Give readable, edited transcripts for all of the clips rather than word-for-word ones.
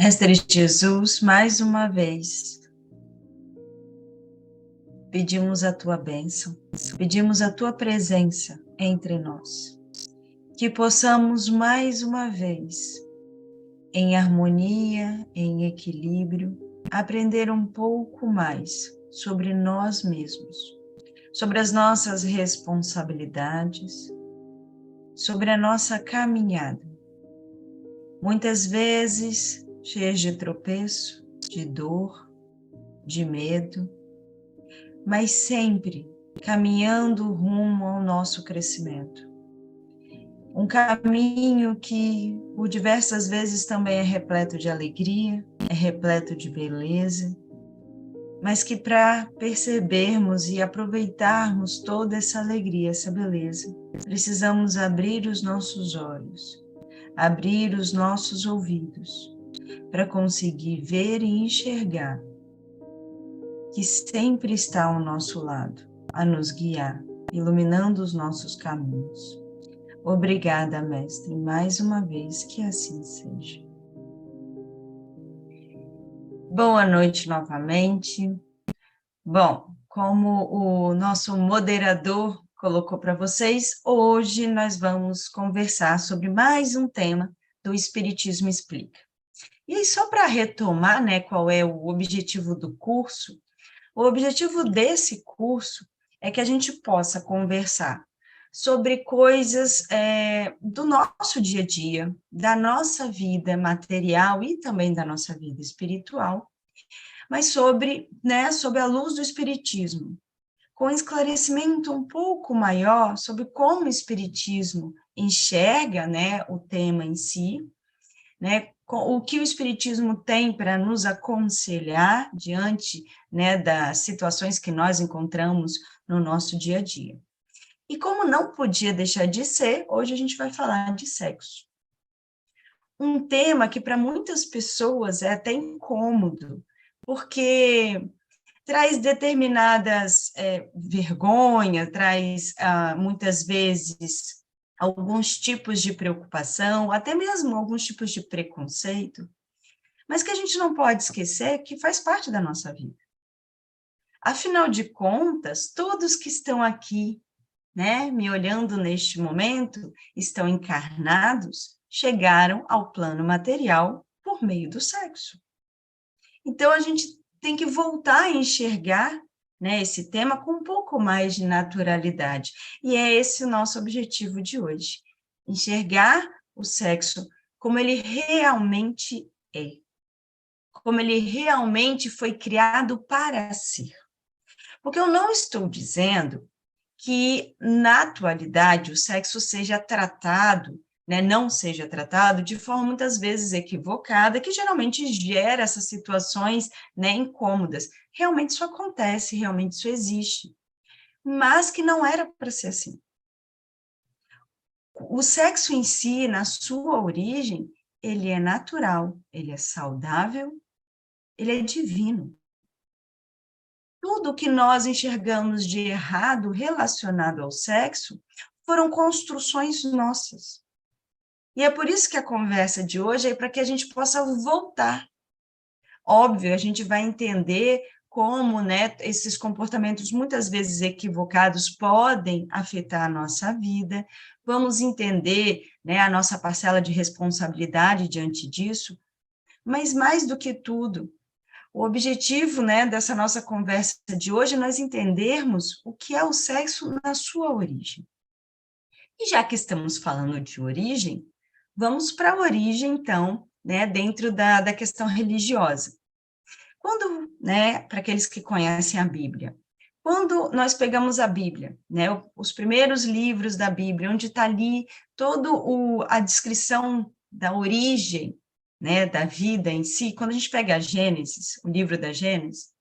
Mestre Jesus, mais uma vez, pedimos a tua bênção, pedimos a tua presença entre nós, que possamos mais uma vez, em harmonia, em equilíbrio, aprender um pouco mais sobre nós mesmos, sobre as nossas responsabilidades, sobre a nossa caminhada. Muitas vezes cheias de tropeço, de dor, de medo, mas sempre caminhando rumo ao nosso crescimento. Um caminho que, por diversas vezes, também é repleto de alegria, é repleto de beleza, mas que para percebermos e aproveitarmos toda essa alegria, essa beleza, precisamos abrir os nossos olhos, abrir os nossos ouvidos, para conseguir ver e enxergar que sempre está ao nosso lado, a nos guiar, iluminando os nossos caminhos. Obrigada, Mestre, mais uma vez, que assim seja. Boa noite novamente. Bom, como o nosso moderador colocou para vocês, hoje nós vamos conversar sobre mais um tema do Espiritismo Explica. E aí, só para retomar, né, qual é o objetivo do curso, o objetivo desse curso é que a gente possa conversar sobre coisas do nosso dia a dia, da nossa vida material e também da nossa vida espiritual, mas sobre a luz do Espiritismo, com esclarecimento um pouco maior sobre como o Espiritismo enxerga, né, o tema em si, né, o que o Espiritismo tem para nos aconselhar diante, né, das situações que nós encontramos no nosso dia a dia. E como não podia deixar de ser, hoje a gente vai falar de sexo. Um tema que para muitas pessoas é até incômodo, porque traz determinadas vergonha, traz muitas vezes alguns tipos de preocupação, até mesmo alguns tipos de preconceito, mas que a gente não pode esquecer que faz parte da nossa vida. Afinal de contas, todos que estão aqui, né, me olhando neste momento, estão encarnados, chegaram ao plano material por meio do sexo. Então, a gente tem que voltar a enxergar, né, esse tema com um pouco mais de naturalidade. E é esse o nosso objetivo de hoje, enxergar o sexo como ele realmente é, como ele realmente foi criado para ser. Porque eu não estou dizendo que, na atualidade, o sexo seja tratado, né, não seja tratado de forma muitas vezes equivocada, que geralmente gera essas situações, né, incômodas. Realmente isso acontece, realmente isso existe, mas que não era para ser assim. O sexo em si, na sua origem, ele é natural, ele é saudável, ele é divino. Tudo que nós enxergamos de errado relacionado ao sexo foram construções nossas. E é por isso que a conversa de hoje é para que a gente possa voltar. Óbvio, a gente vai entender como, né, esses comportamentos muitas vezes equivocados podem afetar a nossa vida, vamos entender, né, a nossa parcela de responsabilidade diante disso, mas mais do que tudo, o objetivo, né, dessa nossa conversa de hoje é nós entendermos o que é o sexo na sua origem. E já que estamos falando de origem, vamos para a origem, então, né, dentro da questão religiosa. Quando, né, para aqueles que conhecem a Bíblia, quando nós pegamos a Bíblia, né, os primeiros livros da Bíblia, onde está ali toda a descrição da origem, né, da vida em si, quando a gente pega a Gênesis, o livro da Gênesis,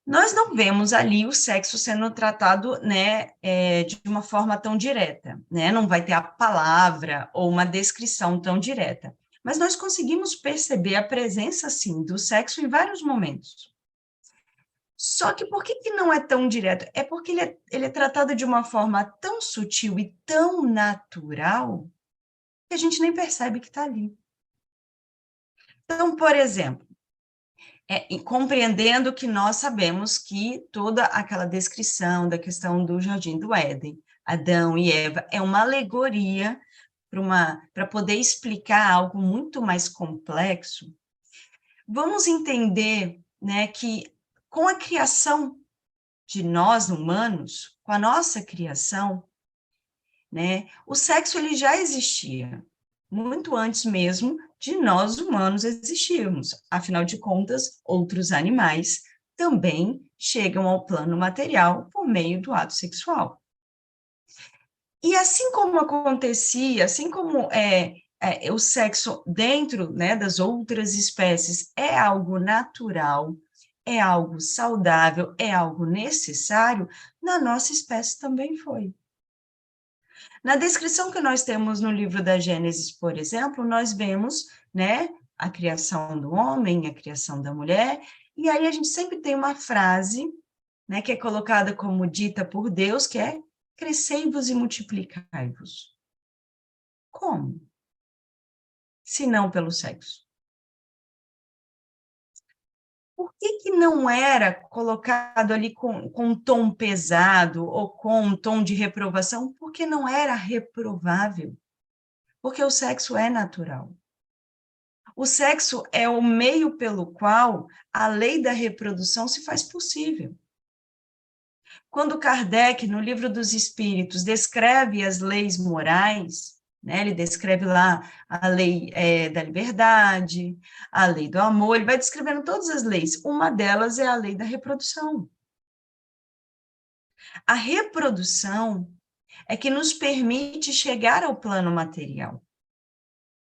nós não vemos ali o sexo sendo tratado, né, de uma forma tão direta, né, não vai ter a palavra ou uma descrição tão direta, mas nós conseguimos perceber a presença, sim, do sexo em vários momentos. Só que por que não é tão direto? É porque ele é tratado de uma forma tão sutil e tão natural que a gente nem percebe que está ali. Então, por exemplo, compreendendo que nós sabemos que toda aquela descrição da questão do Jardim do Éden, Adão e Eva, é uma alegoria para poder explicar algo muito mais complexo. Vamos entender, né, que com a criação de nós humanos, com a nossa criação, né, o sexo ele já existia, muito antes mesmo de nós humanos existirmos. Afinal de contas, outros animais também chegam ao plano material por meio do ato sexual. E assim como acontecia, assim como o sexo dentro, né, das outras espécies é algo natural, é algo saudável, é algo necessário, na nossa espécie também foi. Na descrição que nós temos no livro da Gênesis, por exemplo, nós vemos, né, a criação do homem, a criação da mulher, e aí a gente sempre tem uma frase, né, que é colocada como dita por Deus, que é crescei-vos e multiplicai-vos. Como? Se não pelo sexo. Por que não era colocado ali com um tom pesado ou com um tom de reprovação? Porque não era reprovável. Porque o sexo é natural. O sexo é o meio pelo qual a lei da reprodução se faz possível. Quando Kardec, no Livro dos Espíritos, descreve as leis morais, né, ele descreve lá a lei da liberdade, a lei do amor, ele vai descrevendo todas as leis. Uma delas é a lei da reprodução. A reprodução é que nos permite chegar ao plano material.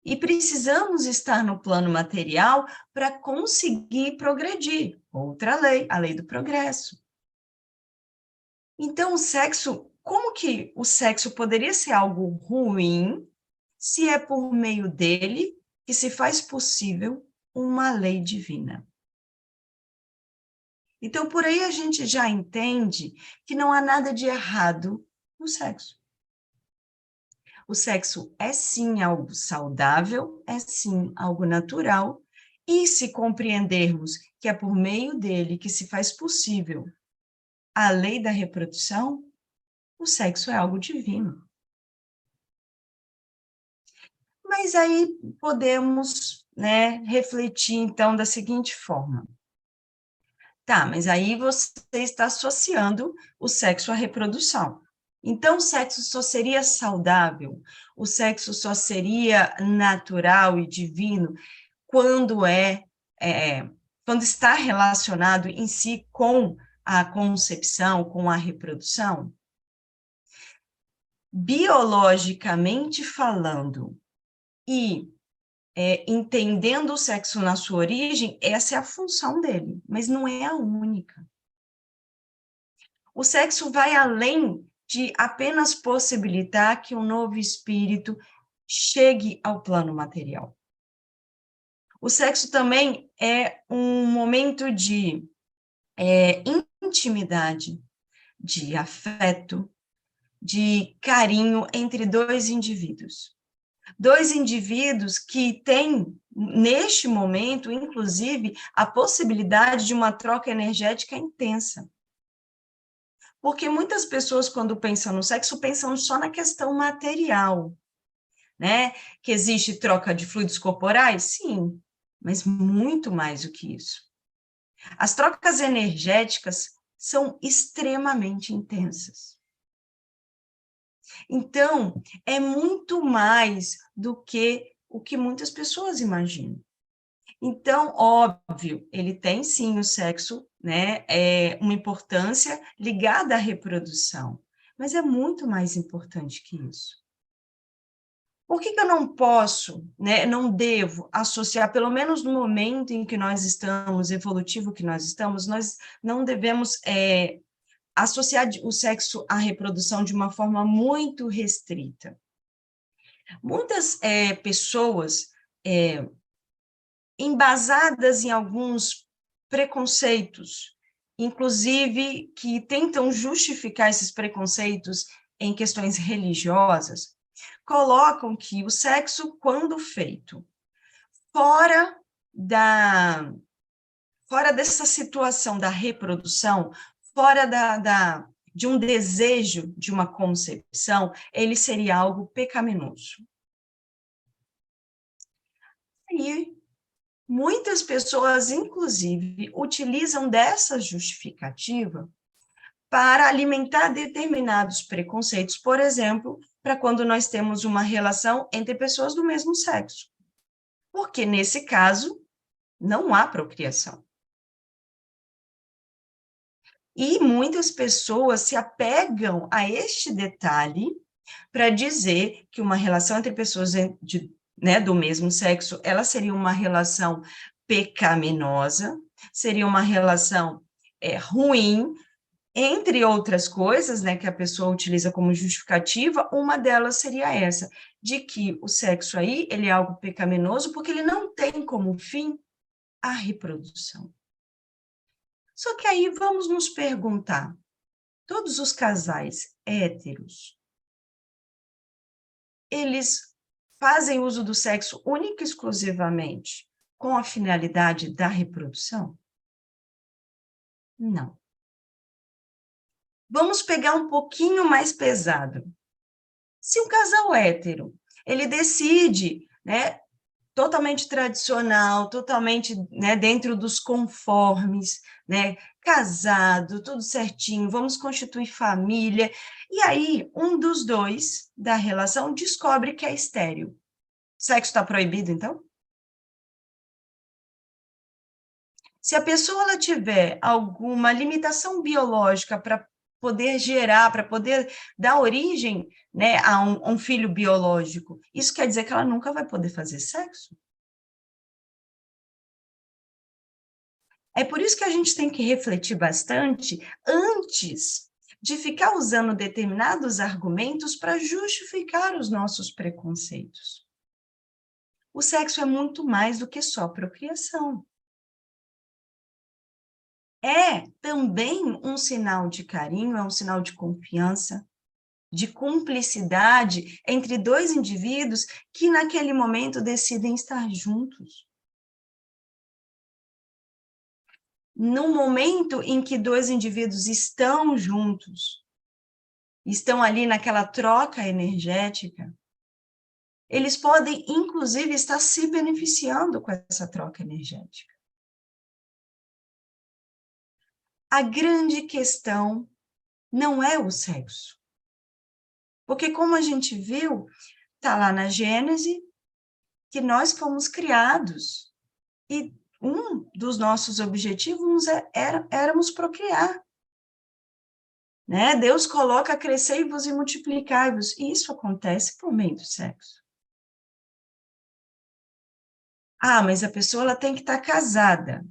E precisamos estar no plano material para conseguir progredir. Outra lei, a lei do progresso. Então, o sexo, como que o sexo poderia ser algo ruim se é por meio dele que se faz possível uma lei divina? Então, por aí a gente já entende que não há nada de errado no sexo. O sexo é sim algo saudável, é sim algo natural, e se compreendermos que é por meio dele que se faz possível a lei da reprodução, o sexo é algo divino. Mas aí podemos, né, refletir então da seguinte forma. Tá, mas aí você está associando o sexo à reprodução. Então, o sexo só seria saudável, o sexo só seria natural e divino quando quando está relacionado em si com a concepção, com a reprodução. Biologicamente falando e entendendo o sexo na sua origem, essa é a função dele, mas não é a única. O sexo vai além de apenas possibilitar que um novo espírito chegue ao plano material. O sexo também é um momento de intimidade, de afeto, de carinho entre dois indivíduos. Dois indivíduos que têm, neste momento, inclusive, a possibilidade de uma troca energética intensa. Porque muitas pessoas, quando pensam no sexo, pensam só na questão material, né? Que existe troca de fluidos corporais? Sim, mas muito mais do que isso. As trocas energéticas são extremamente intensas. Então, é muito mais do que o que muitas pessoas imaginam. Então, óbvio, ele tem sim o sexo, né, uma importância ligada à reprodução, mas é muito mais importante que isso. Por que eu não posso, né, não devo associar, pelo menos no momento em que nós estamos, evolutivo que nós estamos, nós não devemos associar o sexo à reprodução de uma forma muito restrita. Muitas pessoas, embasadas em alguns preconceitos, inclusive que tentam justificar esses preconceitos em questões religiosas, colocam que o sexo, quando feito fora fora dessa situação da reprodução, fora de um desejo de uma concepção, ele seria algo pecaminoso. E muitas pessoas, inclusive, utilizam dessa justificativa para alimentar determinados preconceitos, por exemplo, para quando nós temos uma relação entre pessoas do mesmo sexo. Porque, nesse caso, não há procriação. E muitas pessoas se apegam a este detalhe para dizer que uma relação entre pessoas do mesmo sexo, ela seria uma relação pecaminosa, seria uma relação ruim, entre outras coisas, né, que a pessoa utiliza como justificativa, uma delas seria essa, de que o sexo aí, ele é algo pecaminoso porque ele não tem como fim a reprodução. Só que aí vamos nos perguntar, todos os casais héteros, eles fazem uso do sexo único e exclusivamente com a finalidade da reprodução? Não. Vamos pegar um pouquinho mais pesado. Se um casal hétero, ele decide, né, totalmente tradicional, totalmente, né, dentro dos conformes, né, casado, tudo certinho, vamos constituir família, e aí um dos dois da relação descobre que é estéril. Sexo está proibido, então? Se a pessoa ela tiver alguma limitação biológica para poder gerar, para poder dar origem, né, a um filho biológico, isso quer dizer que ela nunca vai poder fazer sexo? É por isso que a gente tem que refletir bastante antes de ficar usando determinados argumentos para justificar os nossos preconceitos. O sexo é muito mais do que só procriação. É também um sinal de carinho, é um sinal de confiança, de cumplicidade entre dois indivíduos que naquele momento decidem estar juntos. No momento em que dois indivíduos estão juntos, estão ali naquela troca energética, eles podem, inclusive, estar se beneficiando com essa troca energética. A grande questão não é o sexo. Porque, como a gente viu, está lá na Gênese, que nós fomos criados. E um dos nossos objetivos éramos procriar. Né? Deus coloca crescei-vos e multiplicai-vos. E isso acontece por meio do sexo. Ah, mas a pessoa ela tem que estar casada.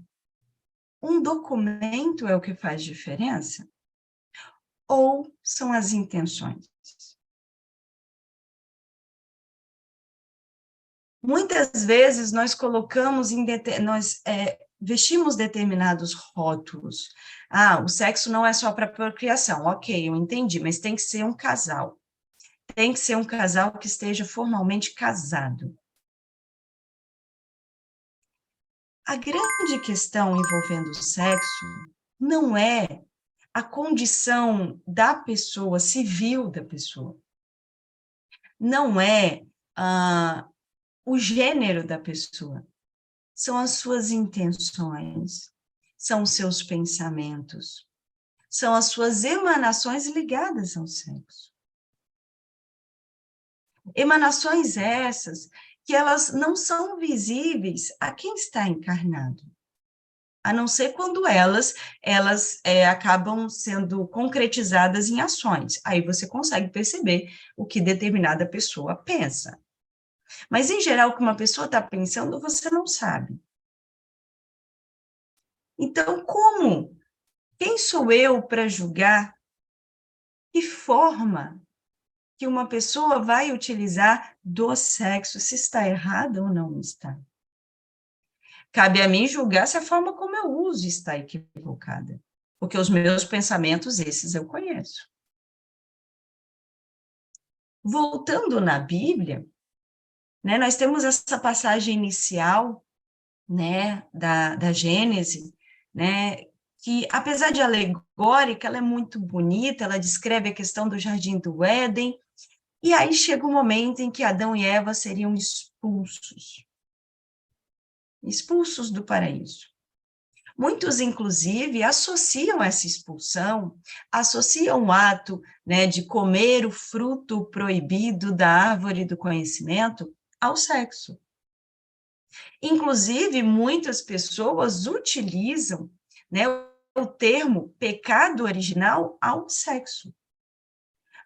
Um documento é o que faz diferença? Ou são as intenções? Muitas vezes nós colocamos vestimos determinados rótulos. Ah, o sexo não é só para procriação. Ok, eu entendi, mas tem que ser um casal. Tem que ser um casal que esteja formalmente casado. A grande questão envolvendo o sexo não é a condição da pessoa, civil da pessoa. Não é o gênero da pessoa. São as suas intenções, são os seus pensamentos, são as suas emanações ligadas ao sexo. Emanações essas que elas não são visíveis a quem está encarnado, a não ser quando elas acabam sendo concretizadas em ações. Aí você consegue perceber o que determinada pessoa pensa. Mas, em geral, o que uma pessoa está pensando, você não sabe. Então, como? Quem sou eu para julgar que forma que uma pessoa vai utilizar do sexo, se está errada ou não está? Cabe a mim julgar se a forma como eu uso está equivocada, porque os meus pensamentos, esses eu conheço. Voltando na Bíblia, né, nós temos essa passagem inicial né, da Gênese, né, que, apesar de alegórica, ela é muito bonita, ela descreve a questão do Jardim do Éden, e aí chega o momento em que Adão e Eva seriam expulsos do paraíso. Muitos, inclusive, associam essa expulsão, associam o ato, né, de comer o fruto proibido da árvore do conhecimento ao sexo. Inclusive, muitas pessoas utilizam, né, o termo pecado original ao sexo.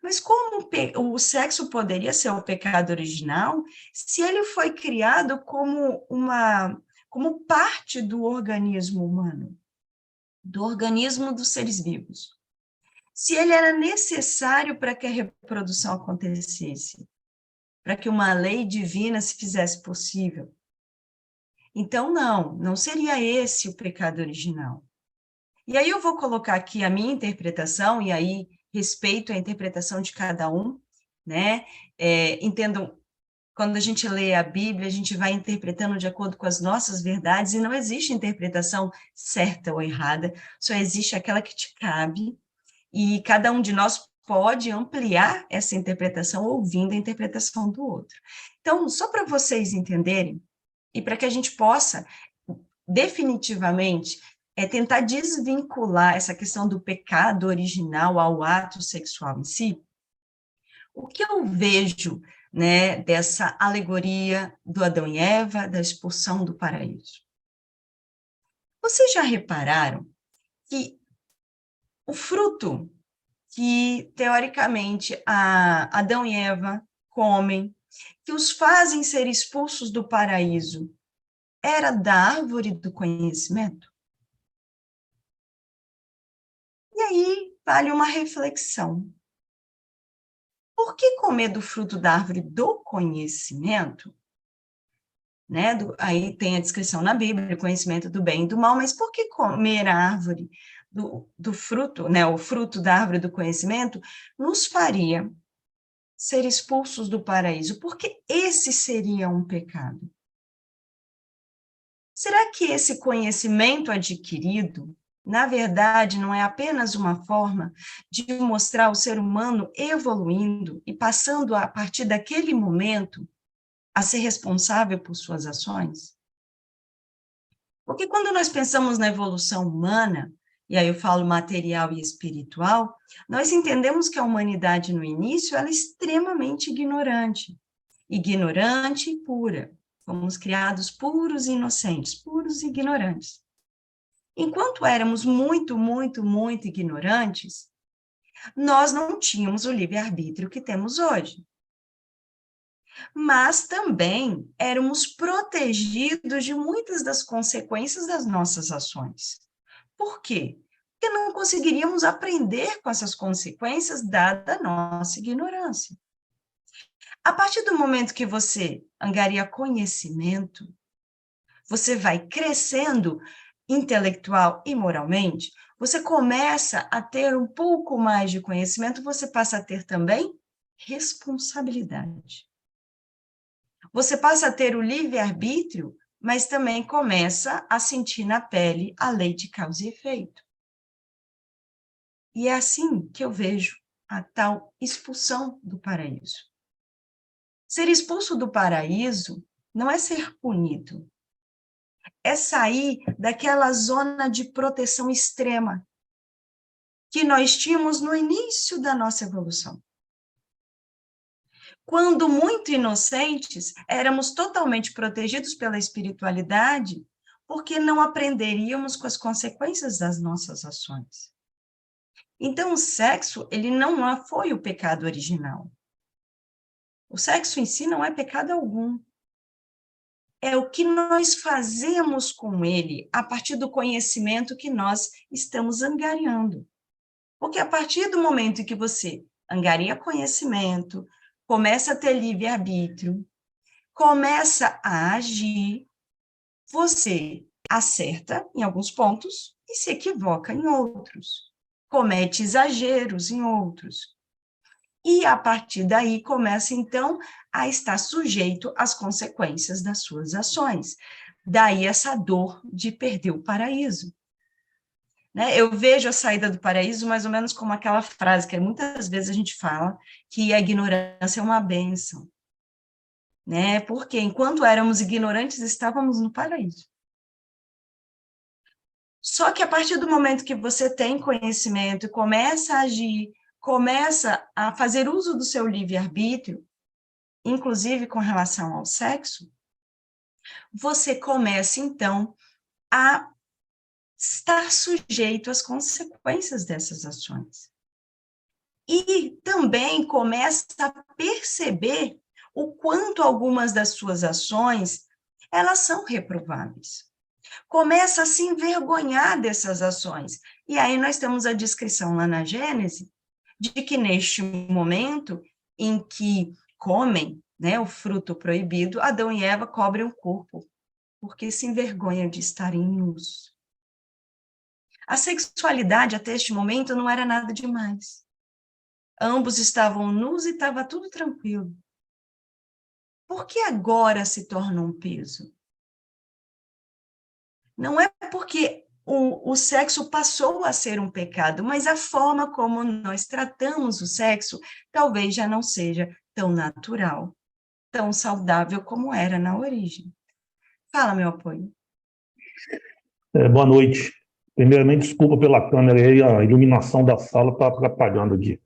Mas como o sexo poderia ser o pecado original se ele foi criado como parte do organismo humano, do organismo dos seres vivos? Se ele era necessário para que a reprodução acontecesse, para que uma lei divina se fizesse possível. Então, não seria esse o pecado original. E aí eu vou colocar aqui a minha interpretação, e aí respeito a interpretação de cada um, né? Entendam, quando a gente lê a Bíblia, a gente vai interpretando de acordo com as nossas verdades, e não existe interpretação certa ou errada, só existe aquela que te cabe, e cada um de nós pode ampliar essa interpretação ouvindo a interpretação do outro. Então, só para vocês entenderem, e para que a gente possa definitivamente tentar desvincular essa questão do pecado original ao ato sexual em si, o que eu vejo, né, dessa alegoria do Adão e Eva, da expulsão do paraíso? Vocês já repararam que o fruto que, teoricamente, Adão e Eva comem, que os fazem ser expulsos do paraíso, era da árvore do conhecimento? E aí vale uma reflexão. Por que comer do fruto da árvore do conhecimento? Né? Aí tem a descrição na Bíblia, o conhecimento do bem e do mal, mas por que comer a árvore do fruto, né? O fruto da árvore do conhecimento nos faria ser expulsos do paraíso? Porque esse seria um pecado. Será que esse conhecimento adquirido, na verdade, não é apenas uma forma de mostrar o ser humano evoluindo e passando, a partir daquele momento, a ser responsável por suas ações? Porque quando nós pensamos na evolução humana, e aí eu falo material e espiritual, nós entendemos que a humanidade, no início, ela é extremamente ignorante e pura. Fomos criados puros e inocentes, puros e ignorantes. Enquanto éramos muito, muito, muito ignorantes, nós não tínhamos o livre-arbítrio que temos hoje. Mas também éramos protegidos de muitas das consequências das nossas ações. Por quê? Porque não conseguiríamos aprender com essas consequências, dada a nossa ignorância. A partir do momento que você angaria conhecimento, você vai crescendo intelectual e moralmente, você começa a ter um pouco mais de conhecimento, você passa a ter também responsabilidade. Você passa a ter o livre-arbítrio, mas também começa a sentir na pele a lei de causa e efeito. E é assim que eu vejo a tal expulsão do paraíso. Ser expulso do paraíso não é ser punido, é sair daquela zona de proteção extrema que nós tínhamos no início da nossa evolução. Quando muito inocentes, éramos totalmente protegidos pela espiritualidade, porque não aprenderíamos com as consequências das nossas ações. Então, o sexo, ele não foi o pecado original. O sexo em si não é pecado algum. É o que nós fazemos com ele a partir do conhecimento que nós estamos angariando. Porque a partir do momento em que você angaria conhecimento, começa a ter livre-arbítrio, começa a agir, você acerta em alguns pontos e se equivoca em outros, comete exageros em outros. E a partir daí começa, então, a estar sujeito às consequências das suas ações. Daí essa dor de perder o paraíso. Né? Eu vejo a saída do paraíso mais ou menos como aquela frase que muitas vezes a gente fala, que a ignorância é uma bênção. Né? Porque enquanto éramos ignorantes, estávamos no paraíso. Só que a partir do momento que você tem conhecimento e começa a agir, começa a fazer uso do seu livre-arbítrio, inclusive com relação ao sexo, você começa, então, a estar sujeito às consequências dessas ações. E também começa a perceber o quanto algumas das suas ações, elas são reprováveis. Começa a se envergonhar dessas ações. E aí nós temos a descrição lá na Gênesis, de que neste momento em que comem, né, o fruto proibido, Adão e Eva cobrem o corpo, porque se envergonham de estarem nus. A sexualidade até este momento não era nada demais. Ambos estavam nus e estava tudo tranquilo. Por que agora se torna um peso? Não é porque o sexo passou a ser um pecado, mas a forma como nós tratamos o sexo talvez já não seja tão natural, tão saudável como era na origem. Fala, meu apoio. Boa noite. Primeiramente, desculpa pela câmera aí, a iluminação da sala está atrapalhando aqui.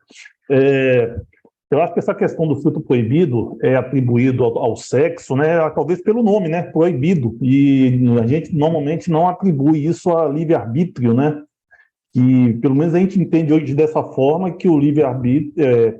Eu acho que essa questão do fruto proibido é atribuído ao sexo, né, talvez pelo nome, né, proibido, e a gente normalmente não atribui isso a livre-arbítrio, né, que pelo menos a gente entende hoje dessa forma que o livre-arbítrio,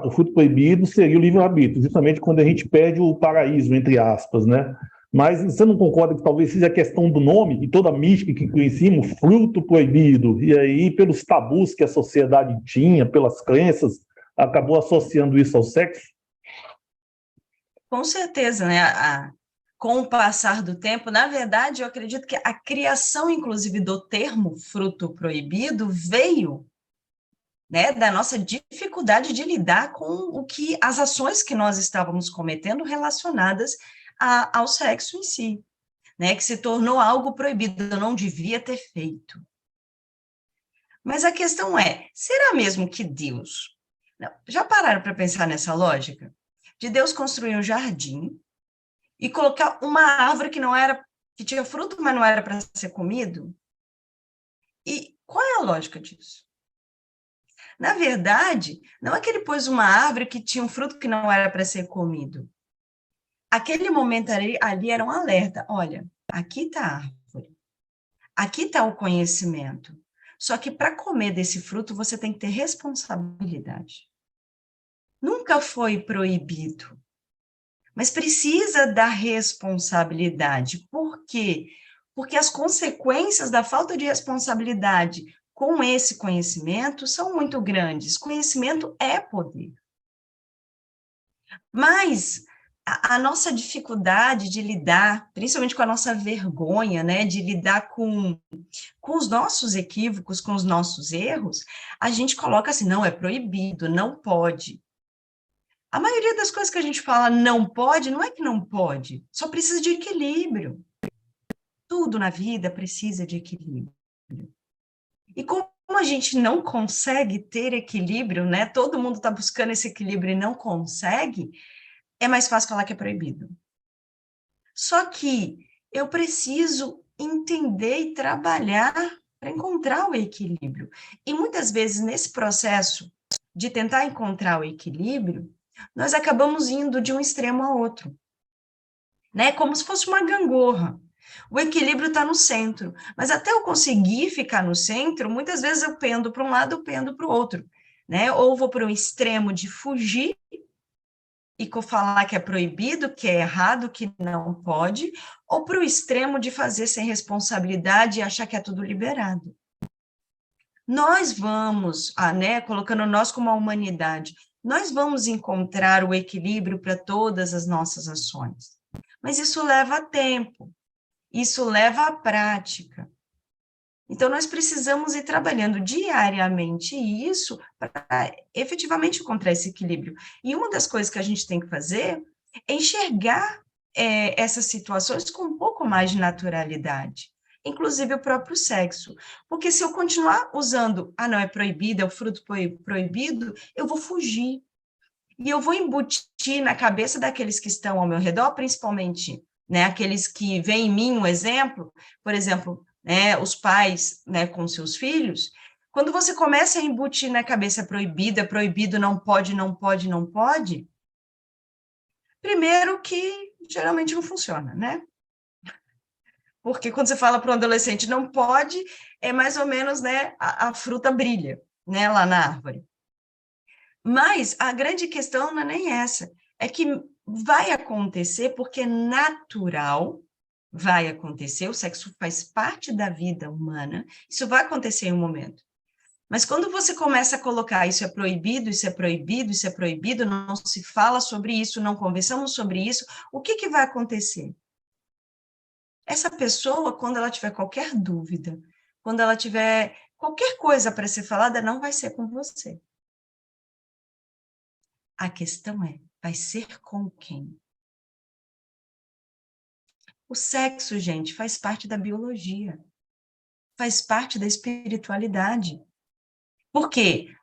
o fruto proibido seria o livre-arbítrio, justamente quando a gente perde o paraíso, entre aspas, né. Mas você não concorda que talvez seja a questão do nome e toda a mística que conhecemos, fruto proibido, e aí pelos tabus que a sociedade tinha, pelas crenças, acabou associando isso ao sexo? Com certeza, né? Com o passar do tempo, na verdade, eu acredito que a criação, inclusive, do termo fruto proibido veio, né, da nossa dificuldade de lidar com as ações que nós estávamos cometendo relacionadas ao sexo em si, né, que se tornou algo proibido, eu não devia ter feito. Mas a questão é, será mesmo que Deus... Não, já pararam para pensar nessa lógica? De Deus construir um jardim e colocar uma árvore que tinha fruto, mas não era para ser comido? E qual é a lógica disso? Na verdade, não é que ele pôs uma árvore que tinha um fruto que não era para ser comido. Aquele momento ali era um alerta. Olha, aqui está a árvore. Aqui está o conhecimento. Só que para comer desse fruto, você tem que ter responsabilidade. Nunca foi proibido, mas precisa da responsabilidade. Por quê? Porque as consequências da falta de responsabilidade com esse conhecimento são muito grandes. Conhecimento é poder. Mas a nossa dificuldade de lidar, principalmente com a nossa vergonha, né, de lidar com os nossos equívocos, com os nossos erros, a gente coloca assim, não, é proibido, não pode. A maioria das coisas que a gente fala não pode, não é que não pode, só precisa de equilíbrio. Tudo na vida precisa de equilíbrio. E como a gente não consegue ter equilíbrio, né? Todo mundo está buscando esse equilíbrio e não consegue, é mais fácil falar que é proibido. Só que eu preciso entender e trabalhar para encontrar o equilíbrio. E muitas vezes, nesse processo de tentar encontrar o equilíbrio, nós acabamos indo de um extremo a outro, né? Como se fosse uma gangorra. O equilíbrio está no centro, mas até eu conseguir ficar no centro, muitas vezes eu pendo para um lado, eu pendo para o outro, né? Ou vou para um extremo de fugir e falar que é proibido, que é errado, que não pode, ou para o extremo de fazer sem responsabilidade e achar que é tudo liberado. Nós vamos, né, colocando nós como a humanidade, nós vamos encontrar o equilíbrio para todas as nossas ações. Mas isso leva tempo, isso leva à prática. Então, nós precisamos ir trabalhando diariamente isso para efetivamente encontrar esse equilíbrio. E uma das coisas que a gente tem que fazer é enxergar essas situações com um pouco mais de naturalidade, inclusive o próprio sexo. Porque se eu continuar usando, não, é proibido, é o fruto proibido, eu vou fugir. E eu vou embutir na cabeça daqueles que estão ao meu redor, principalmente, né, aqueles que veem em mim um exemplo, por exemplo, né, os pais, né, com seus filhos. Quando você começa a embutir na cabeça proibido, é proibido, não pode, não pode, não pode, primeiro que geralmente não funciona, né? Porque quando você fala para um adolescente não pode, é mais ou menos, né, a fruta brilha, né, lá na árvore. Mas a grande questão não é nem essa, é que vai acontecer porque é natural, vai acontecer, o sexo faz parte da vida humana, isso vai acontecer em um momento. Mas quando você começa a colocar isso é proibido, isso é proibido, isso é proibido, não se fala sobre isso, não conversamos sobre isso, o que que vai acontecer? Essa pessoa, quando ela tiver qualquer dúvida, quando ela tiver qualquer coisa para ser falada, não vai ser com você. A questão é, vai ser com quem? O sexo, gente, faz parte da biologia, faz parte da espiritualidade. Por quê?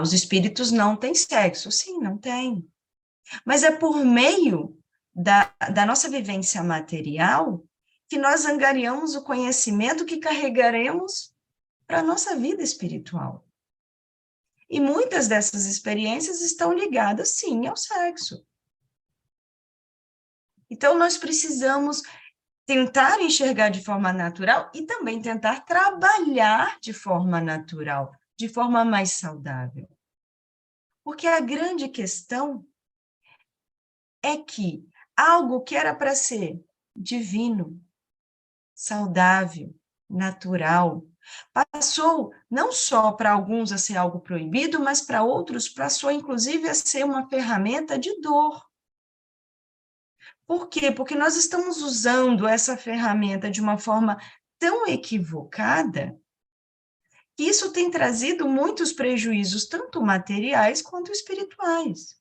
Os espíritos não têm sexo. Sim, não tem. Mas é por meio da nossa vivência material que nós angariamos o conhecimento que carregaremos para a nossa vida espiritual. E muitas dessas experiências estão ligadas, sim, ao sexo. Então, nós precisamos tentar enxergar de forma natural e também tentar trabalhar de forma natural, de forma mais saudável. Porque a grande questão é que algo que era para ser divino, saudável, natural, passou não só para alguns a ser algo proibido, mas para outros passou inclusive a ser uma ferramenta de dor. Por quê? Porque nós estamos usando essa ferramenta de uma forma tão equivocada que isso tem trazido muitos prejuízos, tanto materiais quanto espirituais.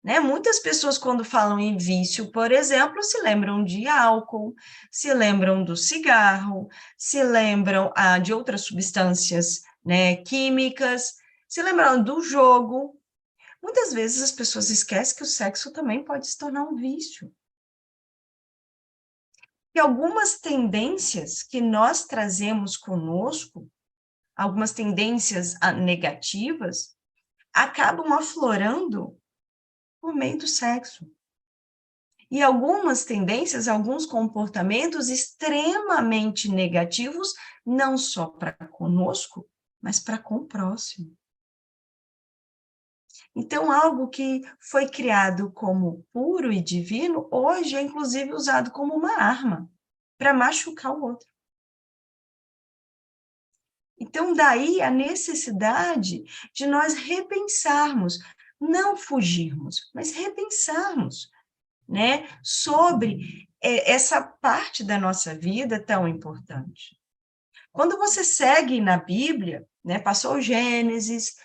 Né? Muitas pessoas, quando falam em vício, por exemplo, se lembram de álcool, se lembram do cigarro, se lembram de outras substâncias, né, químicas, se lembram do jogo. Muitas vezes as pessoas esquecem que o sexo também pode se tornar um vício. E algumas tendências que nós trazemos conosco, algumas tendências negativas, acabam aflorando por meio do sexo. E algumas tendências, alguns comportamentos extremamente negativos, não só para conosco, mas para com o próximo. Então, algo que foi criado como puro e divino, hoje é inclusive usado como uma arma para machucar o outro. Então, daí a necessidade de nós repensarmos, não fugirmos, mas repensarmos, né, sobre essa parte da nossa vida tão importante. Quando você segue na Bíblia, né, passou o Gênesis,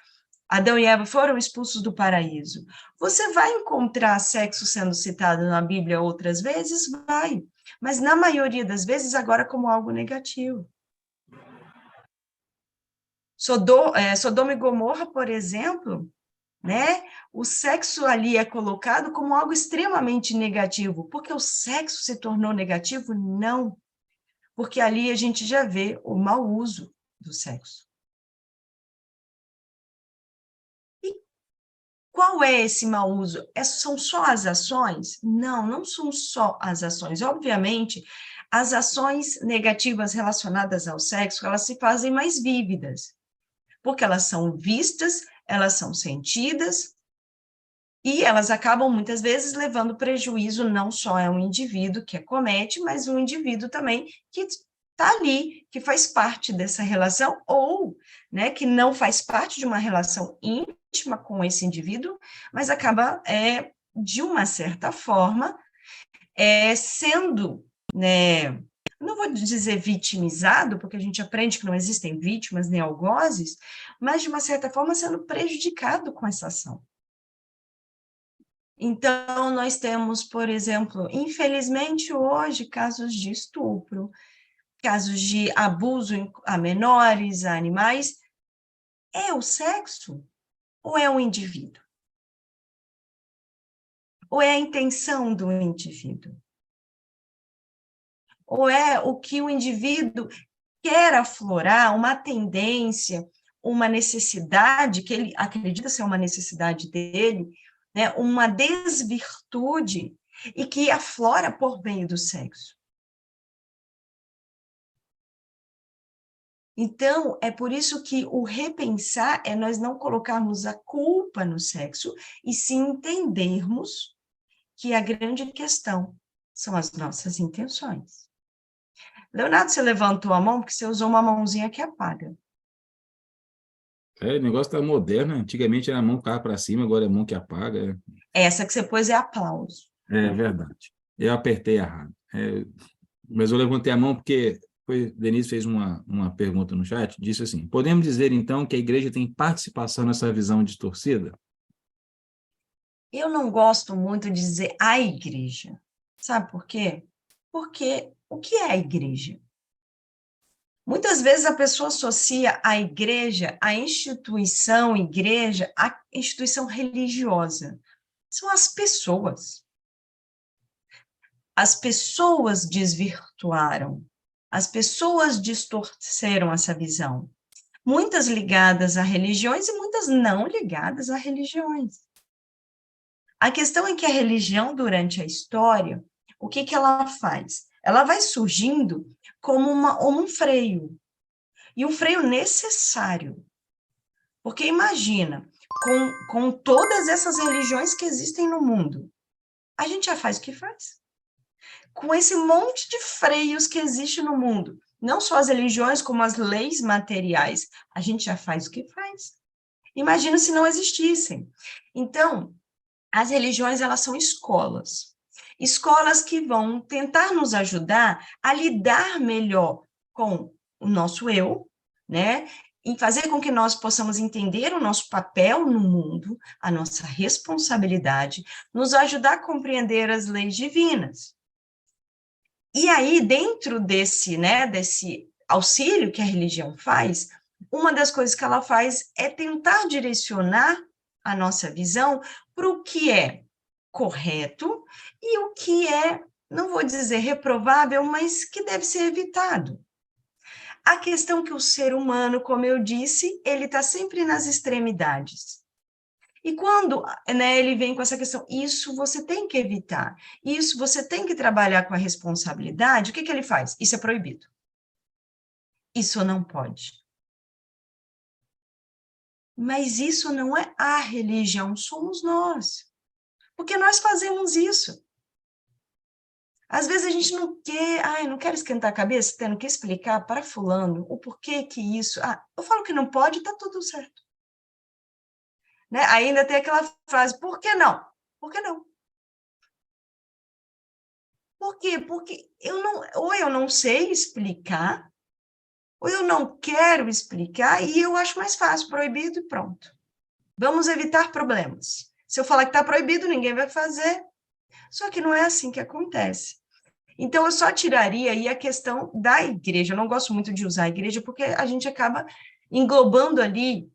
Adão e Eva foram expulsos do paraíso, você vai encontrar sexo sendo citado na Bíblia outras vezes? Vai, mas na maioria das vezes agora como algo negativo. Sodoma e Gomorra, por exemplo, né? O sexo ali é colocado como algo extremamente negativo. Porque o sexo se tornou negativo? Não. Porque ali a gente já vê o mau uso do sexo. E qual é esse mau uso? São só as ações? Não, não são só as ações. Obviamente, as ações negativas relacionadas ao sexo, elas se fazem mais vívidas. Porque elas são vistas, elas são sentidas, e elas acabam, muitas vezes, levando prejuízo não só a um indivíduo que comete, mas um indivíduo também que está ali, que faz parte dessa relação, ou né, que não faz parte de uma relação íntima com esse indivíduo, mas acaba, de uma certa forma, sendo, né, não vou dizer vitimizado, porque a gente aprende que não existem vítimas nem algozes, mas, de uma certa forma, sendo prejudicado com essa ação. Então, nós temos, por exemplo, infelizmente hoje, casos de estupro, casos de abuso a menores, a animais. É o sexo ou é o indivíduo? Ou é a intenção do indivíduo? Ou é o que o indivíduo quer aflorar, uma tendência, uma necessidade, que ele acredita ser uma necessidade dele, né, uma desvirtude, e que aflora por meio do sexo. Então, é por isso que o repensar é nós não colocarmos a culpa no sexo, e sim entendermos que a grande questão são as nossas intenções. Leonardo, você levantou a mão porque você usou uma mãozinha que apaga. O negócio tá moderno, antigamente era a mão que ficava para cima, agora é a mão que apaga. Essa que você pôs é aplauso. É verdade. Eu apertei errado. Mas eu levantei a mão porque Denise fez uma pergunta no chat, disse assim, podemos dizer, então, que a igreja tem participação nessa visão distorcida? Eu não gosto muito de dizer a igreja. Sabe por quê? Porque o que é a igreja? Muitas vezes a pessoa associa a igreja, a instituição igreja, à instituição religiosa. São as pessoas. As pessoas desvirtuaram. As pessoas distorceram essa visão. Muitas ligadas a religiões e muitas não ligadas a religiões. A questão é que a religião, durante a história, o que ela faz? Ela vai surgindo como um freio, e um freio necessário. Porque imagina, com todas essas religiões que existem no mundo, a gente já faz o que faz. Com esse monte de freios que existe no mundo, não só as religiões, como as leis materiais, a gente já faz o que faz. Imagina se não existissem. Então, as religiões, elas são escolas. Escolas que vão tentar nos ajudar a lidar melhor com o nosso eu, né? Em fazer com que nós possamos entender o nosso papel no mundo, a nossa responsabilidade, nos ajudar a compreender as leis divinas. E aí, dentro desse auxílio que a religião faz, uma das coisas que ela faz é tentar direcionar a nossa visão para o que é correto e o que é, não vou dizer reprovável, mas que deve ser evitado. A questão que o ser humano, como eu disse, ele está sempre nas extremidades. E quando, né, ele vem com essa questão, isso você tem que evitar, isso você tem que trabalhar com a responsabilidade, o que ele faz? Isso é proibido. Isso não pode. Mas isso não é a religião, somos nós. Porque nós fazemos isso. Às vezes a gente não quer, não quero esquentar a cabeça, tendo que explicar para fulano o porquê que isso. Eu falo que não pode, está tudo certo. Né? Ainda tem aquela frase, por que não? Por que não? Por quê? Porque ou eu não sei explicar, ou eu não quero explicar, e eu acho mais fácil, proibido e pronto. Vamos evitar problemas. Se eu falar que está proibido, ninguém vai fazer. Só que não é assim que acontece. Então, eu só tiraria aí a questão da igreja. Eu não gosto muito de usar a igreja, porque a gente acaba englobando ali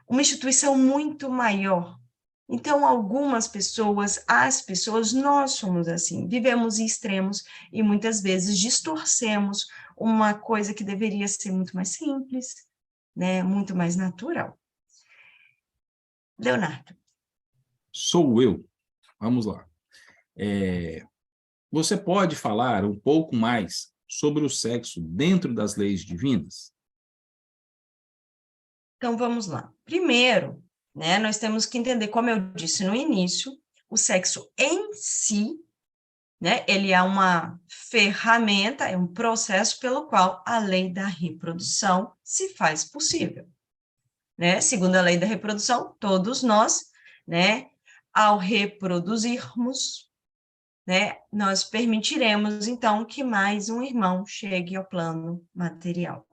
uma instituição muito maior. Então, as pessoas, nós somos assim, vivemos em extremos e muitas vezes distorcemos uma coisa que deveria ser muito mais simples, né, muito mais natural. Leonardo. Sou eu. Vamos lá. Você pode falar um pouco mais sobre o sexo dentro das leis divinas? Então, vamos lá. Primeiro, né, nós temos que entender, como eu disse no início, o sexo em si, né, ele é uma ferramenta, é um processo pelo qual a lei da reprodução se faz possível. Né? Segundo a lei da reprodução, todos nós, né, ao reproduzirmos, né, nós permitiremos, então, que mais um irmão chegue ao plano material.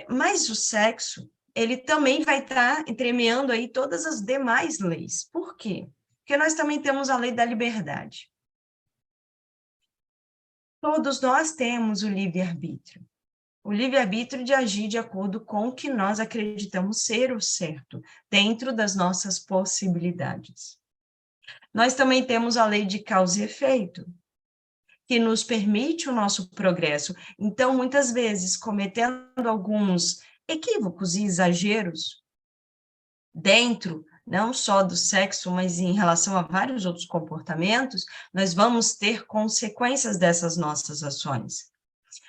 Mas o sexo, ele também vai estar entremeando aí todas as demais leis. Por quê? Porque nós também temos a lei da liberdade. Todos nós temos o livre-arbítrio. O livre-arbítrio de agir de acordo com o que nós acreditamos ser o certo, dentro das nossas possibilidades. Nós também temos a lei de causa e efeito, que nos permite o nosso progresso. Então, muitas vezes, cometendo alguns equívocos e exageros dentro, não só do sexo, mas em relação a vários outros comportamentos, nós vamos ter consequências dessas nossas ações.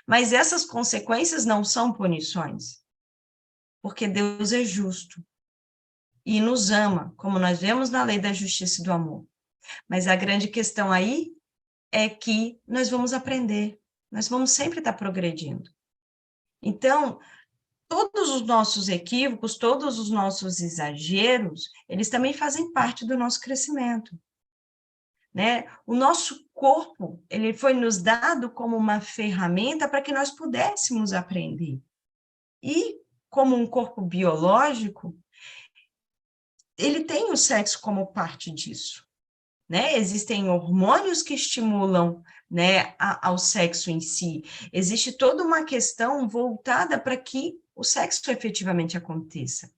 Mas essas consequências não são punições, porque Deus é justo e nos ama, como nós vemos na lei da justiça e do amor. Mas a grande questão aí é que nós vamos aprender, nós vamos sempre estar progredindo. Então, todos os nossos equívocos, todos os nossos exageros, eles também fazem parte do nosso crescimento, né? O nosso corpo, ele foi nos dado como uma ferramenta para que nós pudéssemos aprender. E, como um corpo biológico, ele tem o sexo como parte disso, né? Existem hormônios que estimulam, né, ao sexo em si. Existe toda uma questão voltada para que o sexo efetivamente aconteça.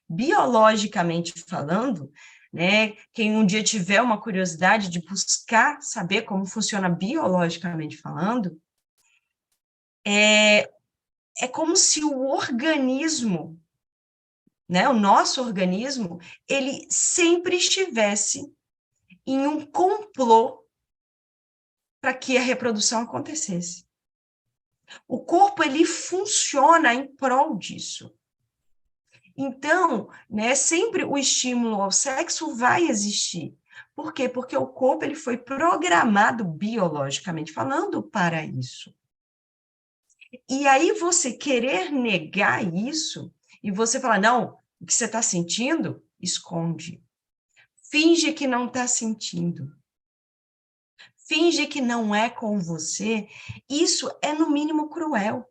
Biologicamente falando, né, quem um dia tiver uma curiosidade de buscar saber como funciona biologicamente falando, é como se o organismo, né, o nosso organismo, ele sempre estivesse em um complô para que a reprodução acontecesse. O corpo, ele funciona em prol disso. Então, né, sempre o estímulo ao sexo vai existir. Por quê? Porque o corpo, ele foi programado biologicamente falando para isso. E aí você querer negar isso, e você falar, não, o que você está sentindo, esconde. Finge que não está sentindo. Finge que não é com você, isso é no mínimo cruel.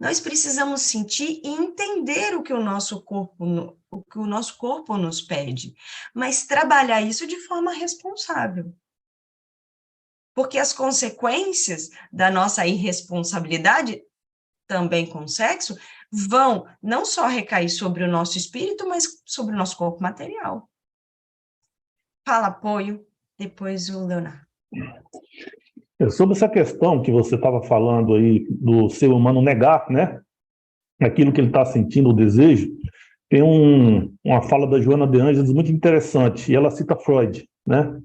Nós precisamos sentir e entender o que o nosso corpo nos pede, mas trabalhar isso de forma responsável. Porque as consequências da nossa irresponsabilidade, também com o sexo, vão não só recair sobre o nosso espírito, mas sobre o nosso corpo material. Fala, apoio, depois o Leonardo. Sobre essa questão que você estava falando aí do ser humano negar, né, aquilo que ele está sentindo, o desejo, tem uma fala da Joana de Ângeles muito interessante, e ela cita Freud, né?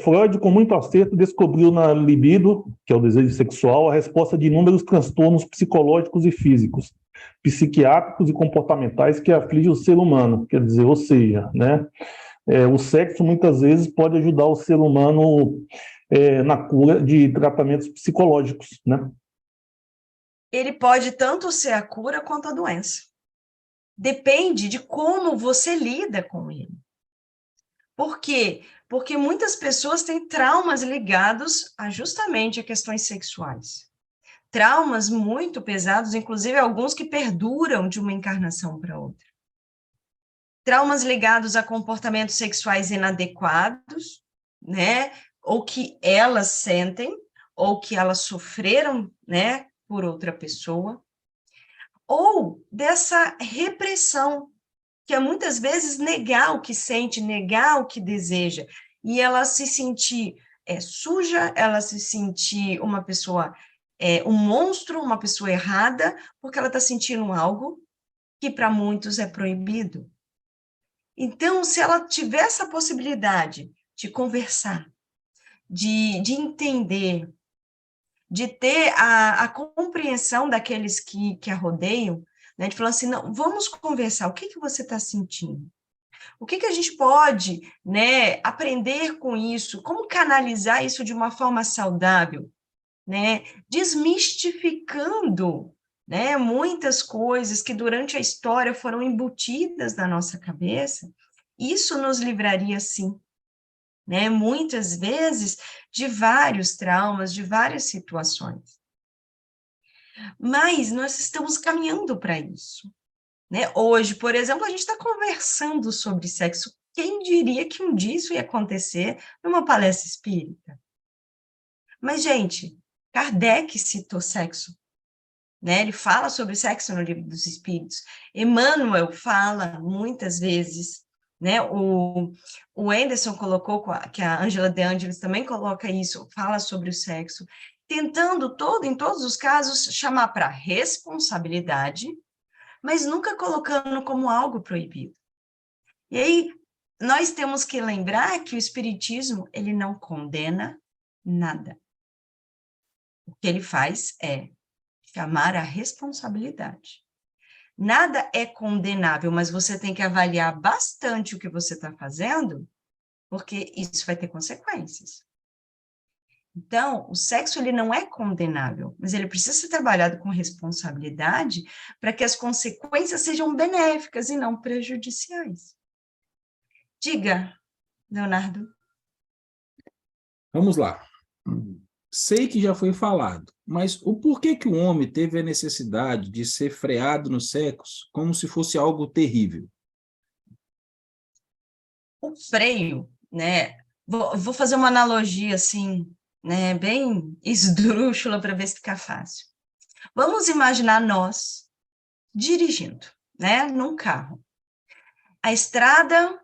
Freud, com muito acerto, descobriu na libido, que é o desejo sexual, a resposta de inúmeros transtornos psicológicos e físicos, psiquiátricos e comportamentais que afligem o ser humano, quer dizer, ou seja, né, o sexo muitas vezes pode ajudar o ser humano na cura de tratamentos psicológicos, né? Ele pode tanto ser a cura quanto a doença. Depende de como você lida com ele. Por quê? Porque muitas pessoas têm traumas ligados justamente a questões sexuais. Traumas muito pesados, inclusive alguns que perduram de uma encarnação para outra. Traumas ligados a comportamentos sexuais inadequados, né? Ou que elas sentem, ou que elas sofreram, né, por outra pessoa. Ou dessa repressão, que é muitas vezes negar o que sente, negar o que deseja, e ela se sentir suja, ela se sentir uma pessoa, um monstro, uma pessoa errada, porque ela está sentindo algo que para muitos é proibido. Então, se ela tiver essa possibilidade de conversar, de entender, de ter a compreensão daqueles que a rodeiam, né, de falar assim, não, vamos conversar, o que você está sentindo? O que a gente pode, né, aprender com isso? Como canalizar isso de uma forma saudável? Né? Desmistificando, né, muitas coisas que durante a história foram embutidas na nossa cabeça, isso nos livraria, sim, né, muitas vezes, de vários traumas, de várias situações. Mas nós estamos caminhando para isso, né? Hoje, por exemplo, a gente está conversando sobre sexo. Quem diria que um dia isso ia acontecer numa palestra espírita? Mas, gente, Kardec citou sexo, né? Ele fala sobre sexo no Livro dos Espíritos. Emmanuel fala muitas vezes, né? O Anderson colocou, que a Angela De Angelis também coloca isso, fala sobre o sexo, tentando em todos os casos, chamar para responsabilidade, mas nunca colocando como algo proibido. E aí, nós temos que lembrar que o Espiritismo, ele não condena nada. O que ele faz é chamar a responsabilidade. Nada é condenável, mas você tem que avaliar bastante o que você está fazendo, porque isso vai ter consequências. Então, o sexo ele não é condenável, mas ele precisa ser trabalhado com responsabilidade para que as consequências sejam benéficas e não prejudiciais. Diga, Leonardo. Vamos lá. Sei que já foi falado, mas o porquê que o homem teve a necessidade de ser freado no sexo como se fosse algo terrível? O freio, né? Vou fazer uma analogia assim, né? Bem esdrúxula para ver se fica fácil. Vamos imaginar nós dirigindo, né? Num carro. A estrada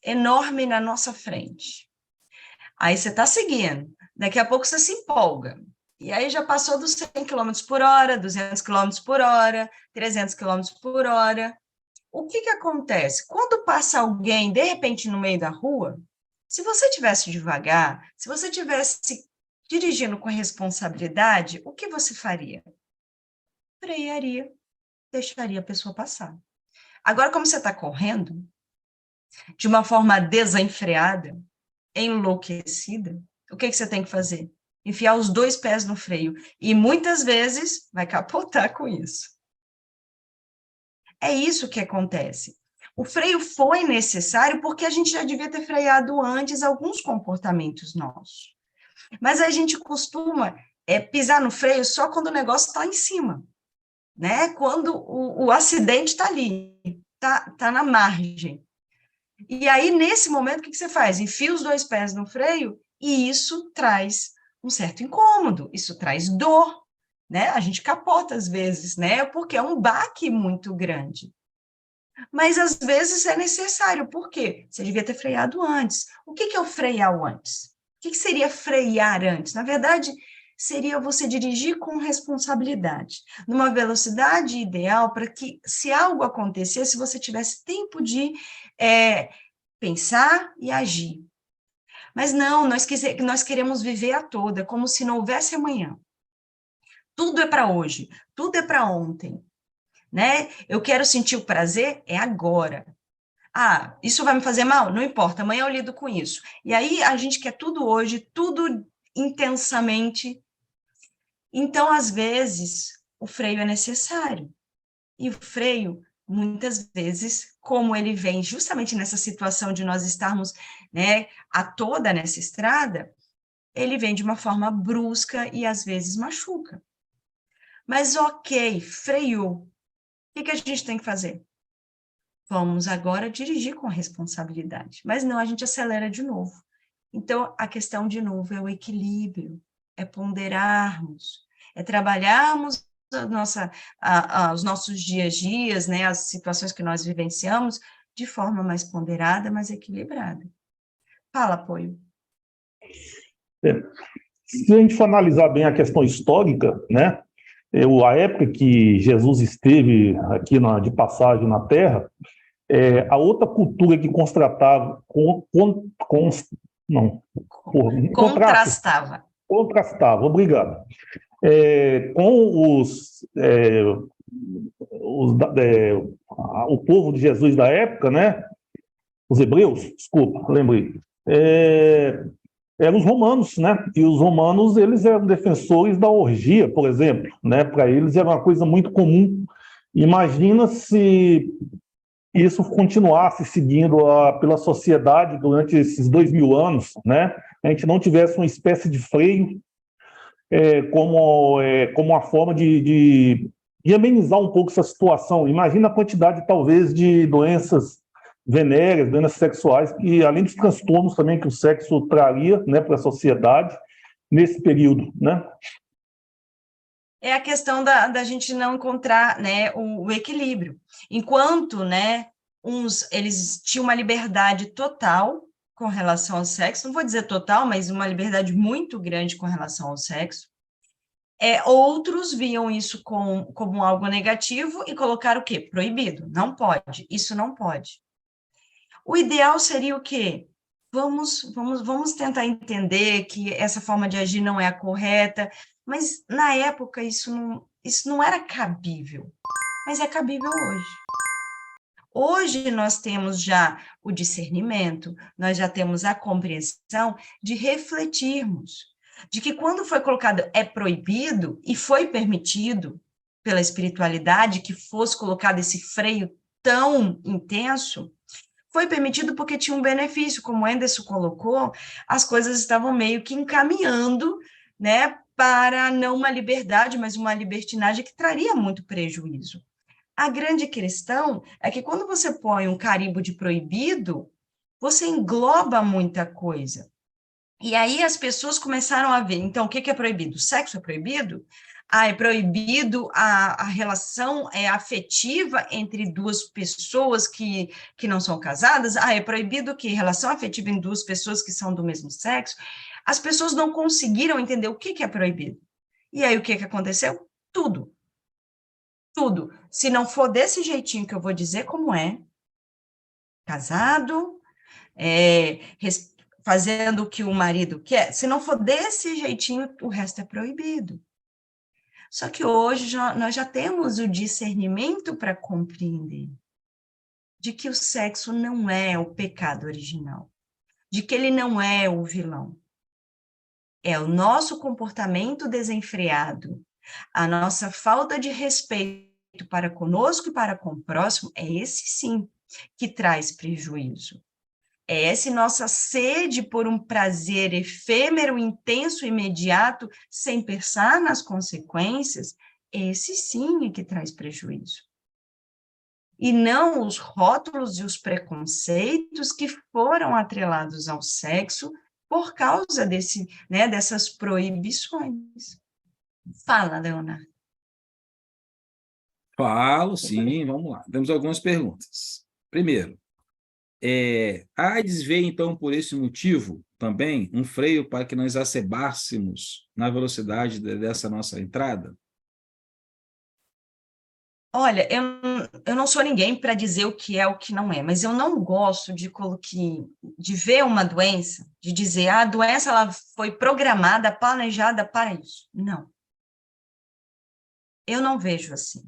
enorme na nossa frente. Aí você está seguindo. Daqui a pouco você se empolga. E aí já passou dos 100 km por hora, 200 km por hora, 300 km por hora. O que acontece? Quando passa alguém, de repente, no meio da rua, se você estivesse devagar, se você estivesse dirigindo com responsabilidade, o que você faria? Frearia, deixaria a pessoa passar. Agora, como você está correndo, de uma forma desenfreada, enlouquecida, o que você tem que fazer? Enfiar os 2 pés no freio. E muitas vezes vai capotar com isso. É isso que acontece. O freio foi necessário porque a gente já devia ter freado antes alguns comportamentos nossos. Mas a gente costuma pisar no freio só quando o negócio está em cima, né? Quando o acidente está ali, tá na margem. E aí, nesse momento, o que você faz? Enfia os 2 pés no freio e isso traz um certo incômodo, isso traz dor, né? A gente capota às vezes, né? Porque é um baque muito grande. Mas às vezes é necessário, por quê? Você devia ter freado antes. O que é o frear antes? O que seria frear antes? Na verdade, seria você dirigir com responsabilidade, numa velocidade ideal para que, se algo acontecesse, você tivesse tempo de pensar e agir. Mas não, nós queremos viver a toda, como se não houvesse amanhã. Tudo é para hoje, tudo é para ontem, né? Eu quero sentir o prazer, é agora. Ah, isso vai me fazer mal? Não importa, amanhã eu lido com isso. E aí a gente quer tudo hoje, tudo intensamente. Então, às vezes, o freio é necessário. E o freio, muitas vezes, como ele vem justamente nessa situação de nós estarmos, né, a toda nessa estrada, ele vem de uma forma brusca e às vezes machuca. Mas ok, freou. O que a gente tem que fazer? Vamos agora dirigir com responsabilidade. Mas não, a gente acelera de novo. Então, a questão, de novo, é o equilíbrio, é ponderarmos, é trabalharmos os nossos dias, né, as situações que nós vivenciamos, de forma mais ponderada, mais equilibrada. Fala, Apoio. Se a gente for analisar bem a questão histórica, né, a época que Jesus esteve aqui de passagem na Terra, a outra cultura que contrastava, obrigado, com o povo de Jesus da época, né, os hebreus, desculpa, lembrei, eram os romanos, né? E os romanos, eles eram defensores da orgia, por exemplo, né? Para eles era uma coisa muito comum. Imagina se isso continuasse seguindo pela sociedade durante esses 2000 anos, né? A gente não tivesse uma espécie de freio como uma forma de amenizar um pouco essa situação. Imagina a quantidade, talvez, de doenças venéreas, doenças sexuais, que além dos transtornos também que o sexo traria, né, para a sociedade nesse período, né? É a questão da gente não encontrar, né, o equilíbrio. Enquanto, né, eles tinham uma liberdade total com relação ao sexo, não vou dizer total, mas uma liberdade muito grande com relação ao sexo, outros viam isso como algo negativo e colocaram o quê? Proibido. Não pode, isso não pode. O ideal seria o quê? Vamos tentar entender que essa forma de agir não é a correta, mas na época isso não era cabível, mas é cabível hoje. Hoje nós temos já o discernimento, nós já temos a compreensão de refletirmos, de que quando foi colocado é proibido e foi permitido pela espiritualidade que fosse colocado esse freio tão intenso, foi permitido porque tinha um benefício, como o Anderson colocou, as coisas estavam meio que encaminhando, né, para não uma liberdade, mas uma libertinagem que traria muito prejuízo. A grande questão é que quando você põe um carimbo de proibido, você engloba muita coisa. E aí as pessoas começaram a ver, então, o que é proibido? O sexo é proibido? É proibido a relação afetiva entre duas pessoas que não são casadas? É proibido que relação afetiva em duas pessoas que são do mesmo sexo? As pessoas não conseguiram entender o que é proibido. E aí o que aconteceu? Tudo. Tudo. Se não for desse jeitinho que eu vou dizer como é, casado, fazendo o que o marido quer, se não for desse jeitinho, o resto é proibido. Só que hoje nós já temos o discernimento para compreender de que o sexo não é o pecado original, de que ele não é o vilão. É o nosso comportamento desenfreado, a nossa falta de respeito para conosco e para com o próximo, é esse sim que traz prejuízo. É essa nossa sede por um prazer efêmero, intenso, imediato, sem pensar nas consequências, esse sim é que traz prejuízo. E não os rótulos e os preconceitos que foram atrelados ao sexo por causa dessas proibições. Fala, Leonardo. Falo, sim, vamos lá. Temos algumas perguntas. Primeiro, a AIDS veio, então, por esse motivo, também, um freio para que nós acebássemos na velocidade dessa nossa entrada? Olha, eu não sou ninguém para dizer o que é o que não é, mas eu não gosto de ver uma doença, de dizer, a doença ela foi programada, planejada para isso. Não. Eu não vejo assim.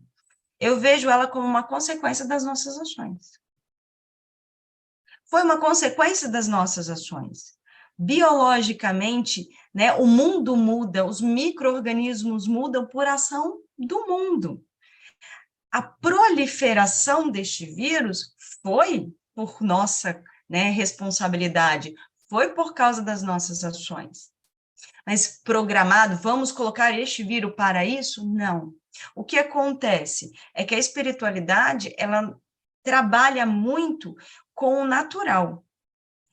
Eu vejo ela como uma consequência das nossas ações. Foi uma consequência das nossas ações. Biologicamente, né, o mundo muda, os micro-organismos mudam por ação do mundo. A proliferação deste vírus foi por nossa, né, responsabilidade, foi por causa das nossas ações. Mas programado, vamos colocar este vírus para isso? Não. O que acontece é que a espiritualidade, ela trabalha muito com o natural.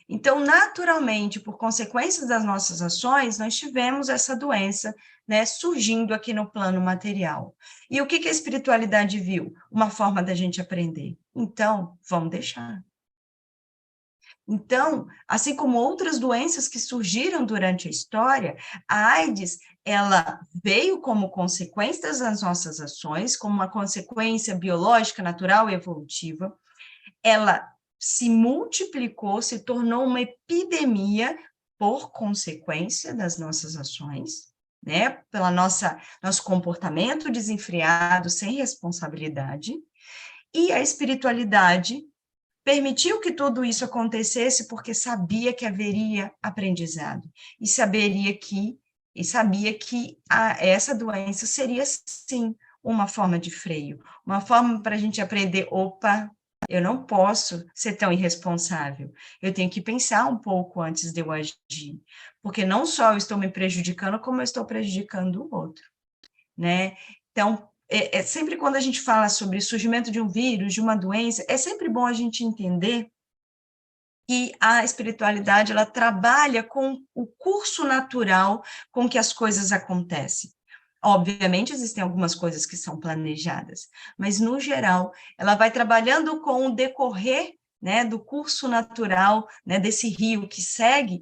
Então, naturalmente, por consequências das nossas ações, nós tivemos essa doença, né, surgindo aqui no plano material. E o que a espiritualidade viu? Uma forma da gente aprender. Então, vamos deixar. Então, assim como outras doenças que surgiram durante a história, a AIDS, ela veio como consequência das nossas ações, como uma consequência biológica, natural e evolutiva. Ela se multiplicou, se tornou uma epidemia por consequência das nossas ações, né? Pela nosso comportamento desenfreado, sem responsabilidade. E a espiritualidade permitiu que tudo isso acontecesse porque sabia que haveria aprendizado e sabia que essa doença seria, sim, uma forma de freio, uma forma para a gente aprender, opa, Eu não posso ser tão irresponsável. Eu tenho que pensar um pouco antes de eu agir, porque não só eu estou me prejudicando, como eu estou prejudicando o outro, né? Então, sempre quando a gente fala sobre o surgimento de um vírus, de uma doença, é sempre bom a gente entender que a espiritualidade, ela trabalha com o curso natural com que as coisas acontecem. Obviamente, existem algumas coisas que são planejadas, mas, no geral, ela vai trabalhando com o decorrer, né, do curso natural, né, desse rio que segue,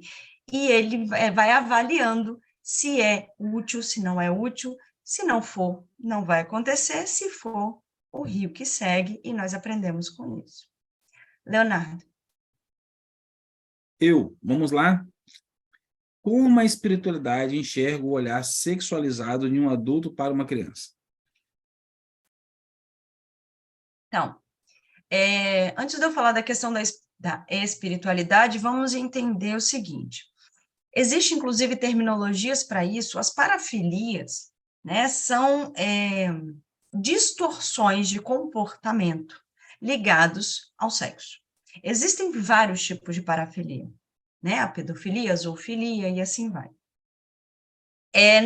e ele vai avaliando se é útil, se não é útil, se não for, não vai acontecer, se for, o rio que segue, e nós aprendemos com isso. Leonardo. Vamos lá? Como a espiritualidade enxerga o olhar sexualizado de um adulto para uma criança? Então, antes de eu falar da questão da espiritualidade, vamos entender o seguinte. Existe, inclusive, terminologias para isso. As parafilias, né, são distorções de comportamento ligados ao sexo. Existem vários tipos de parafilia, né? A pedofilia, a zoofilia e assim vai.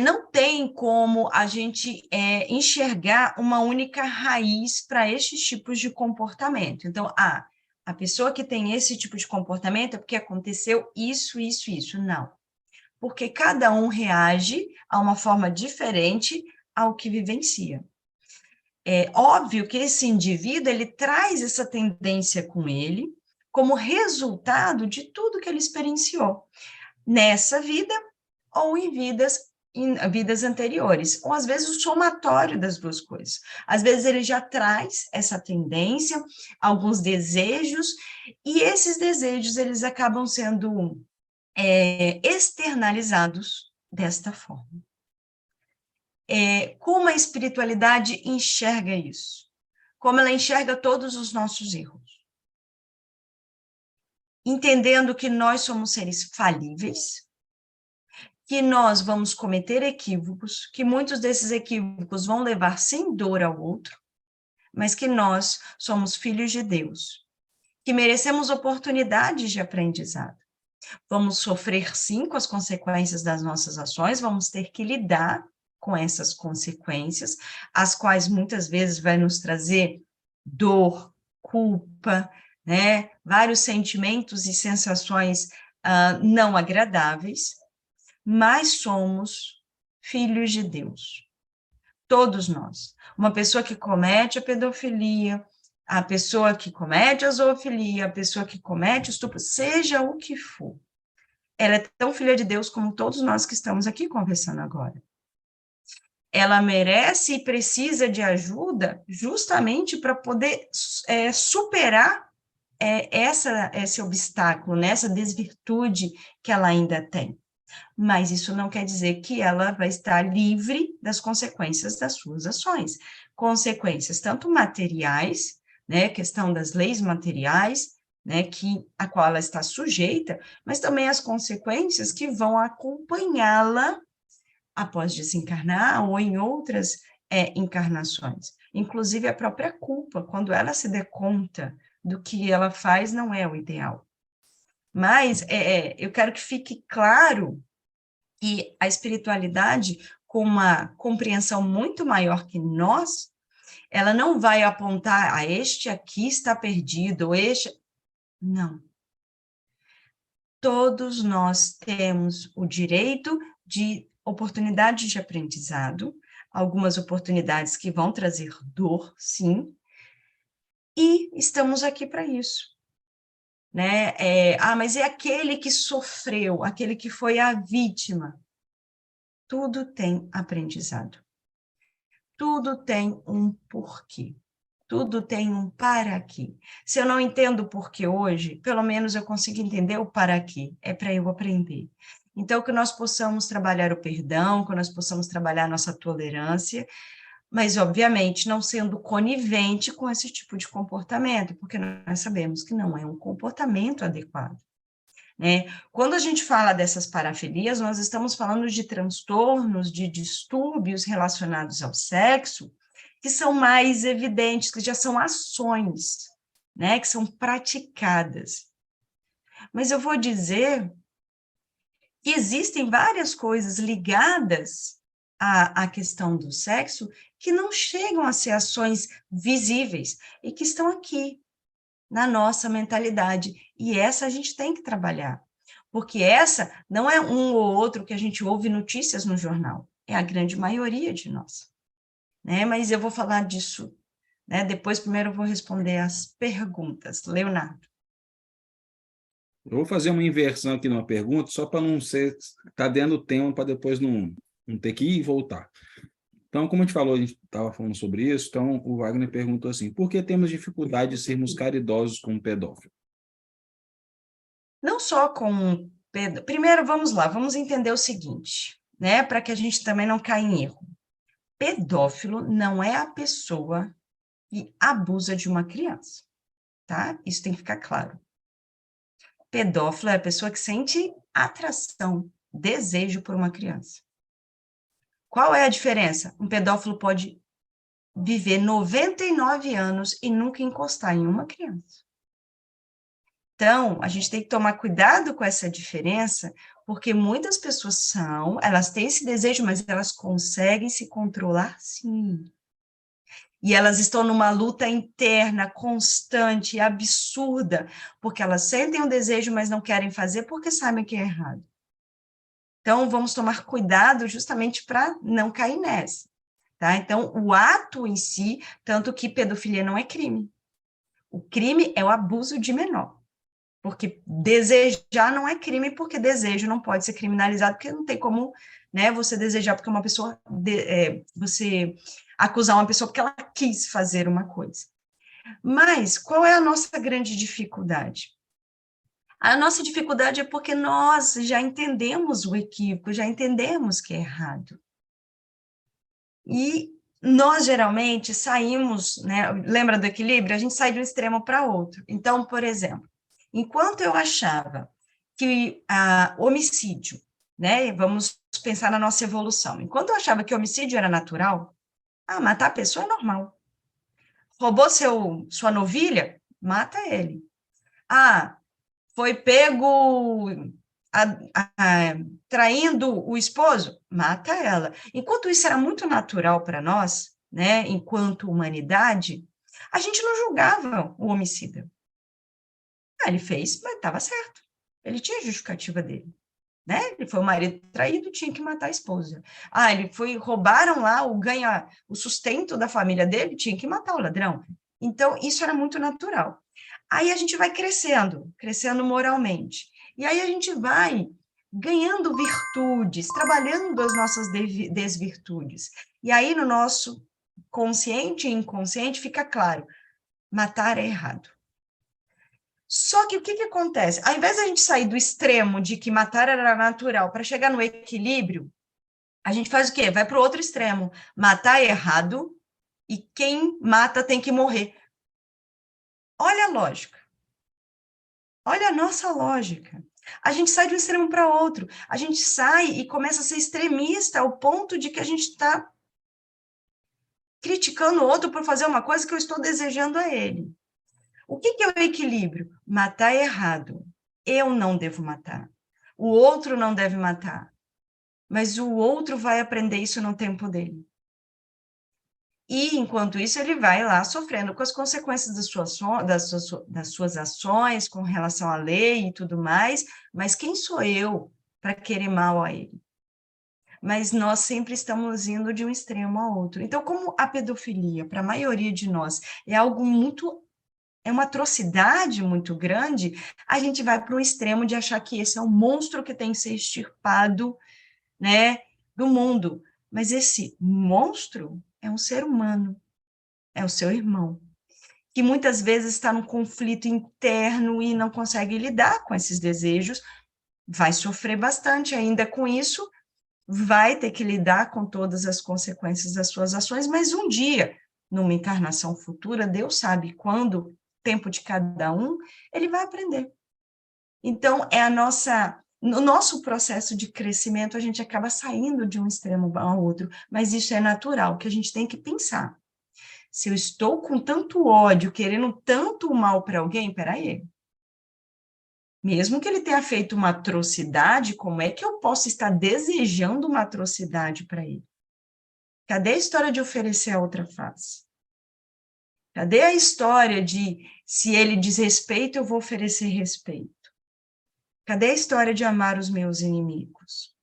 Não tem como a gente enxergar uma única raiz para estes tipos de comportamento. Então, a pessoa que tem esse tipo de comportamento é porque aconteceu isso, isso, isso. Não. Porque cada um reage a uma forma diferente ao que vivencia. É óbvio que esse indivíduo, ele traz essa tendência com ele como resultado de tudo que ele experienciou nessa vida ou em vidas anteriores, ou às vezes o somatório das duas coisas. Às vezes ele já traz essa tendência, alguns desejos, e esses desejos, eles acabam sendo externalizados desta forma. Como a espiritualidade enxerga isso? Como ela enxerga todos os nossos erros? Entendendo que nós somos seres falíveis, que nós vamos cometer equívocos, que muitos desses equívocos vão levar sem dor ao outro, mas que nós somos filhos de Deus, que merecemos oportunidades de aprendizado. Vamos sofrer, sim, com as consequências das nossas ações, vamos ter que lidar com essas consequências, as quais muitas vezes vai nos trazer dor, culpa, né? Vários sentimentos e sensações não agradáveis, mas somos filhos de Deus. Todos nós. Uma pessoa que comete a pedofilia, a pessoa que comete a zoofilia, a pessoa que comete o estupro, seja o que for, ela é tão filha de Deus como todos nós que estamos aqui conversando agora. Ela merece e precisa de ajuda para poder superar esse obstáculo, né, essa desvirtude que ela ainda tem. Mas isso não quer dizer que ela vai estar livre das consequências das suas ações. Consequências tanto materiais, né, questão das leis materiais, né, a qual ela está sujeita, mas também as consequências que vão acompanhá-la após desencarnar ou em outras encarnações. Inclusive a própria culpa, quando ela se dê conta do que ela faz, não é o ideal. Mas eu quero que fique claro que a espiritualidade, com uma compreensão muito maior que nós, ela não vai apontar este aqui está perdido, ou este... Não. Todos nós temos o direito de oportunidades de aprendizado, algumas oportunidades que vão trazer dor, sim, e estamos aqui para isso. Né? Mas é aquele que sofreu, aquele que foi a vítima. Tudo tem aprendizado. Tudo tem um porquê. Tudo tem um para quê. Se eu não entendo o porquê hoje, pelo menos eu consigo entender o para quê. É para eu aprender. Então, que nós possamos trabalhar o perdão, que nós possamos trabalhar a nossa tolerância, mas, obviamente, não sendo conivente com esse tipo de comportamento, porque nós sabemos que não é um comportamento adequado. Né? Quando a gente fala dessas parafilias, nós estamos falando de transtornos, de distúrbios relacionados ao sexo, que são mais evidentes, que já são ações, né, que são praticadas. Mas eu vou dizer que existem várias coisas ligadas à questão do sexo que não chegam a ser ações visíveis e que estão aqui, na nossa mentalidade. E essa a gente tem que trabalhar, porque essa não é um ou outro que a gente ouve notícias no jornal, é a grande maioria de nós, né? Mas eu vou falar disso, né? Depois, primeiro eu vou responder as perguntas. Leonardo. Eu vou fazer uma inversão aqui numa pergunta, só para não ser cadendo o tema, para depois não ter que ir e voltar. Então, como a gente falou, a gente estava falando sobre isso, então o Wagner perguntou assim, por que temos dificuldade de sermos caridosos com o pedófilo? Não só com... Primeiro, vamos lá, vamos entender o seguinte, né? Para que a gente também não caia em erro. Pedófilo não é a pessoa que abusa de uma criança, tá? Isso tem que ficar claro. Pedófilo é a pessoa que sente atração, desejo por uma criança. Qual é a diferença? Um pedófilo pode viver 99 anos e nunca encostar em uma criança. Então, a gente tem que tomar cuidado com essa diferença, porque muitas pessoas elas têm esse desejo, mas elas conseguem se controlar, sim. E elas estão numa luta interna, constante, absurda, porque elas sentem o desejo, mas não querem fazer porque sabem que é errado. Então, vamos tomar cuidado justamente para não cair nessa, tá? Então, o ato em si, tanto que pedofilia não é crime. O crime é o abuso de menor. Porque desejar não é crime, porque desejo não pode ser criminalizado, porque não tem como, né, você desejar porque uma pessoa, você acusar uma pessoa porque ela quis fazer uma coisa. Mas qual é a nossa grande dificuldade? A nossa dificuldade é porque nós já entendemos o equívoco, já entendemos que é errado. E nós, geralmente, saímos, né, lembra do equilíbrio? A gente sai de um extremo para outro. Então, por exemplo, enquanto eu achava que homicídio, né, vamos pensar na nossa evolução, enquanto eu achava que homicídio era natural, matar a pessoa é normal. Roubou sua novilha? Mata ele. Foi pego traindo o esposo? Mata ela. Enquanto isso era muito natural para nós, né, enquanto humanidade, a gente não julgava o homicida. Ele fez, mas estava certo. Ele tinha a justificativa dele. Né? Ele foi o marido traído, tinha que matar a esposa. Roubaram lá o sustento da família dele, tinha que matar o ladrão. Então, isso era muito natural. Aí a gente vai crescendo moralmente. E aí a gente vai ganhando virtudes, trabalhando as nossas desvirtudes. E aí no nosso consciente e inconsciente fica claro, matar é errado. Só que o que acontece? Ao invés de a gente sair do extremo de que matar era natural para chegar no equilíbrio, a gente faz o quê? Vai para o outro extremo. Matar é errado e quem mata tem que morrer. Olha a lógica. Olha a nossa lógica. A gente sai de um extremo para outro. A gente sai e começa a ser extremista ao ponto de que a gente está criticando o outro por fazer uma coisa que eu estou desejando a ele. O que é o equilíbrio? Matar é errado. Eu não devo matar. O outro não deve matar. Mas o outro vai aprender isso no tempo dele. E, enquanto isso, ele vai lá sofrendo com as consequências das suas ações, com relação à lei e tudo mais, mas quem sou eu para querer mal a ele? Mas nós sempre estamos indo de um extremo ao outro. Então, como a pedofilia, para a maioria de nós, é uma atrocidade muito grande, a gente vai para um extremo de achar que esse é um monstro que tem que ser extirpado, né, do mundo. Mas esse monstro é um ser humano, é o seu irmão, que muitas vezes está num conflito interno e não consegue lidar com esses desejos, vai sofrer bastante ainda com isso, vai ter que lidar com todas as consequências das suas ações, mas um dia, numa encarnação futura, Deus sabe quando, tempo de cada um, ele vai aprender. Então, no nosso processo de crescimento, a gente acaba saindo de um extremo ao outro, mas isso é natural, que a gente tem que pensar. Se eu estou com tanto ódio, querendo tanto mal para alguém, peraí. Mesmo que ele tenha feito uma atrocidade, como é que eu posso estar desejando uma atrocidade para ele? Cadê a história de oferecer a outra face? Cadê a história de, se ele diz respeito, eu vou oferecer respeito? Cadê a história de amar os meus inimigos?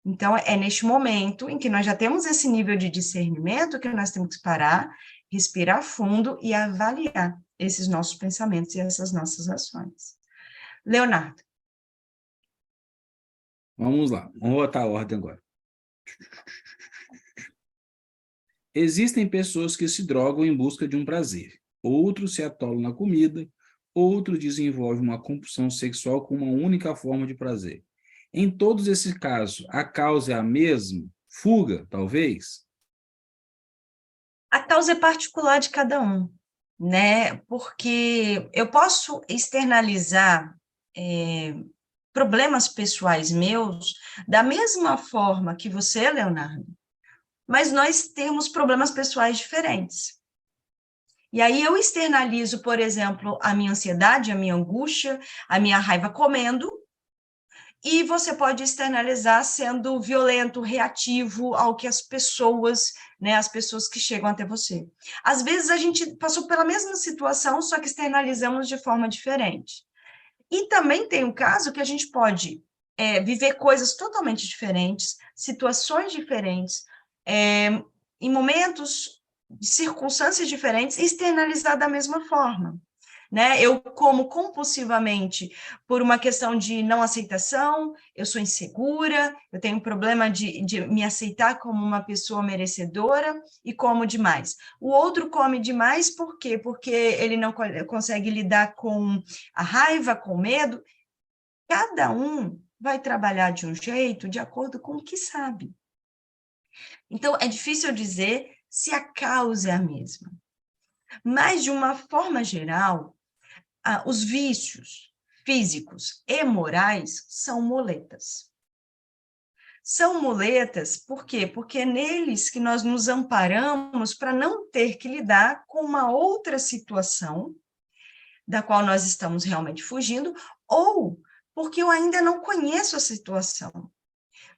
Então, é neste momento em que nós já temos esse nível de discernimento que nós temos que parar, respirar fundo e avaliar esses nossos pensamentos e essas nossas ações. Leonardo. Vamos lá, vamos botar a ordem agora. Existem pessoas que se drogam em busca de um prazer, outros se atolam na comida, outros desenvolvem uma compulsão sexual com uma única forma de prazer. Em todos esses casos, a causa é a mesma? Fuga, talvez? A causa é particular de cada um, né? Porque eu posso externalizar problemas pessoais meus da mesma forma que você, Leonardo, mas nós temos problemas pessoais diferentes. E aí eu externalizo, por exemplo, a minha ansiedade, a minha angústia, a minha raiva comendo, e você pode externalizar sendo violento, reativo ao que as pessoas, né, as pessoas que chegam até você. Às vezes a gente passou pela mesma situação, só que externalizamos de forma diferente. E também tem um caso que a gente pode viver coisas totalmente diferentes, situações diferentes, em momentos, circunstâncias diferentes, e externalizar da mesma forma. Né? Eu como compulsivamente por uma questão de não aceitação, eu sou insegura, eu tenho um problema de me aceitar como uma pessoa merecedora e como demais. O outro come demais por quê? Porque ele não consegue lidar com a raiva, com o medo. Cada um vai trabalhar de um jeito de acordo com o que sabe. Então, é difícil dizer se a causa é a mesma. Mas, de uma forma geral, os vícios físicos e morais são muletas. São muletas, por quê? Porque é neles que nós nos amparamos para não ter que lidar com uma outra situação da qual nós estamos realmente fugindo, ou porque eu ainda não conheço a situação.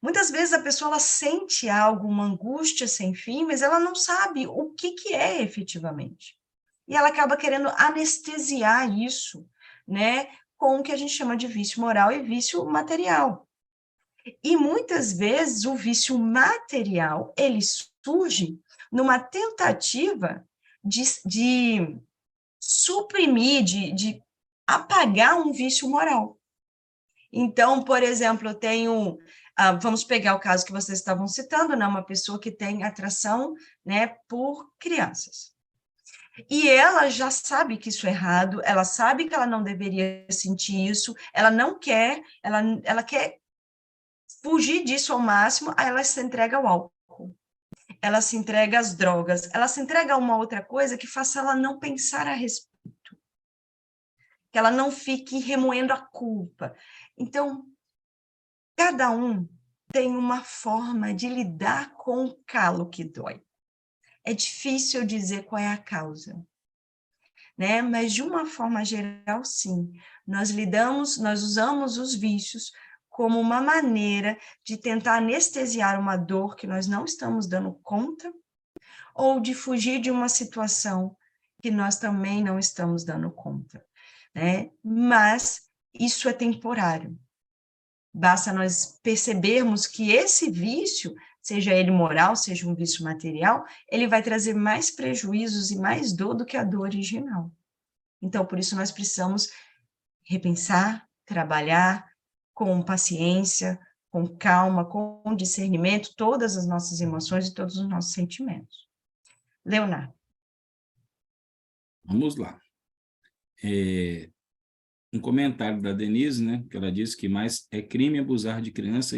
Muitas vezes a pessoa ela sente algo, uma angústia sem fim, mas ela não sabe o que é efetivamente. E ela acaba querendo anestesiar isso, né, com o que a gente chama de vício moral e vício material. E muitas vezes o vício material, ele surge numa tentativa de suprimir, de apagar um vício moral. Então, por exemplo, eu tenho, vamos pegar o caso que vocês estavam citando, né, uma pessoa que tem atração, né, por crianças. E ela já sabe que isso é errado, ela sabe que ela não deveria sentir isso, ela não quer, ela quer fugir disso ao máximo, aí ela se entrega ao álcool, ela se entrega às drogas, ela se entrega a uma outra coisa que faça ela não pensar a respeito, que ela não fique remoendo a culpa. Então, cada um tem uma forma de lidar com o calo que dói. É difícil dizer qual é a causa, né? Mas de uma forma geral, sim, nós usamos os vícios como uma maneira de tentar anestesiar uma dor que nós não estamos dando conta, ou de fugir de uma situação que nós também não estamos dando conta, né? Mas isso é temporário. Basta nós percebermos que esse vício, seja ele moral, seja um vício material, ele vai trazer mais prejuízos e mais dor do que a dor original. Então, por isso, nós precisamos repensar, trabalhar com paciência, com calma, com discernimento, todas as nossas emoções e todos os nossos sentimentos. Leonardo. Vamos lá. Um comentário da Denise, né, que ela disse que mais é crime abusar de criança,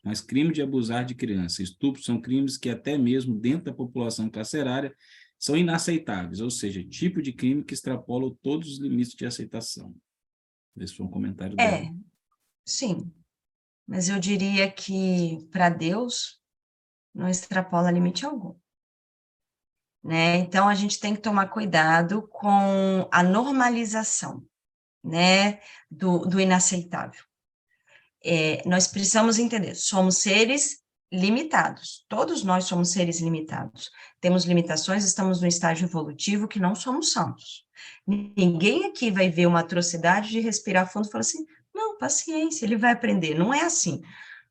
mais crime de abusar de criança. Estupro são crimes que até mesmo dentro da população carcerária são inaceitáveis, ou seja, tipo de crime que extrapolam todos os limites de aceitação. Esse foi um comentário dela. Sim, mas eu diria que para Deus não extrapola limite algum. né? Então, a gente tem que tomar cuidado com a normalização, né, do inaceitável. Nós precisamos entender, somos seres limitados, todos nós somos seres limitados, temos limitações, estamos no estágio evolutivo que não somos santos. Ninguém aqui vai ver uma atrocidade de respirar fundo e falar assim, não, paciência, ele vai aprender, não é assim.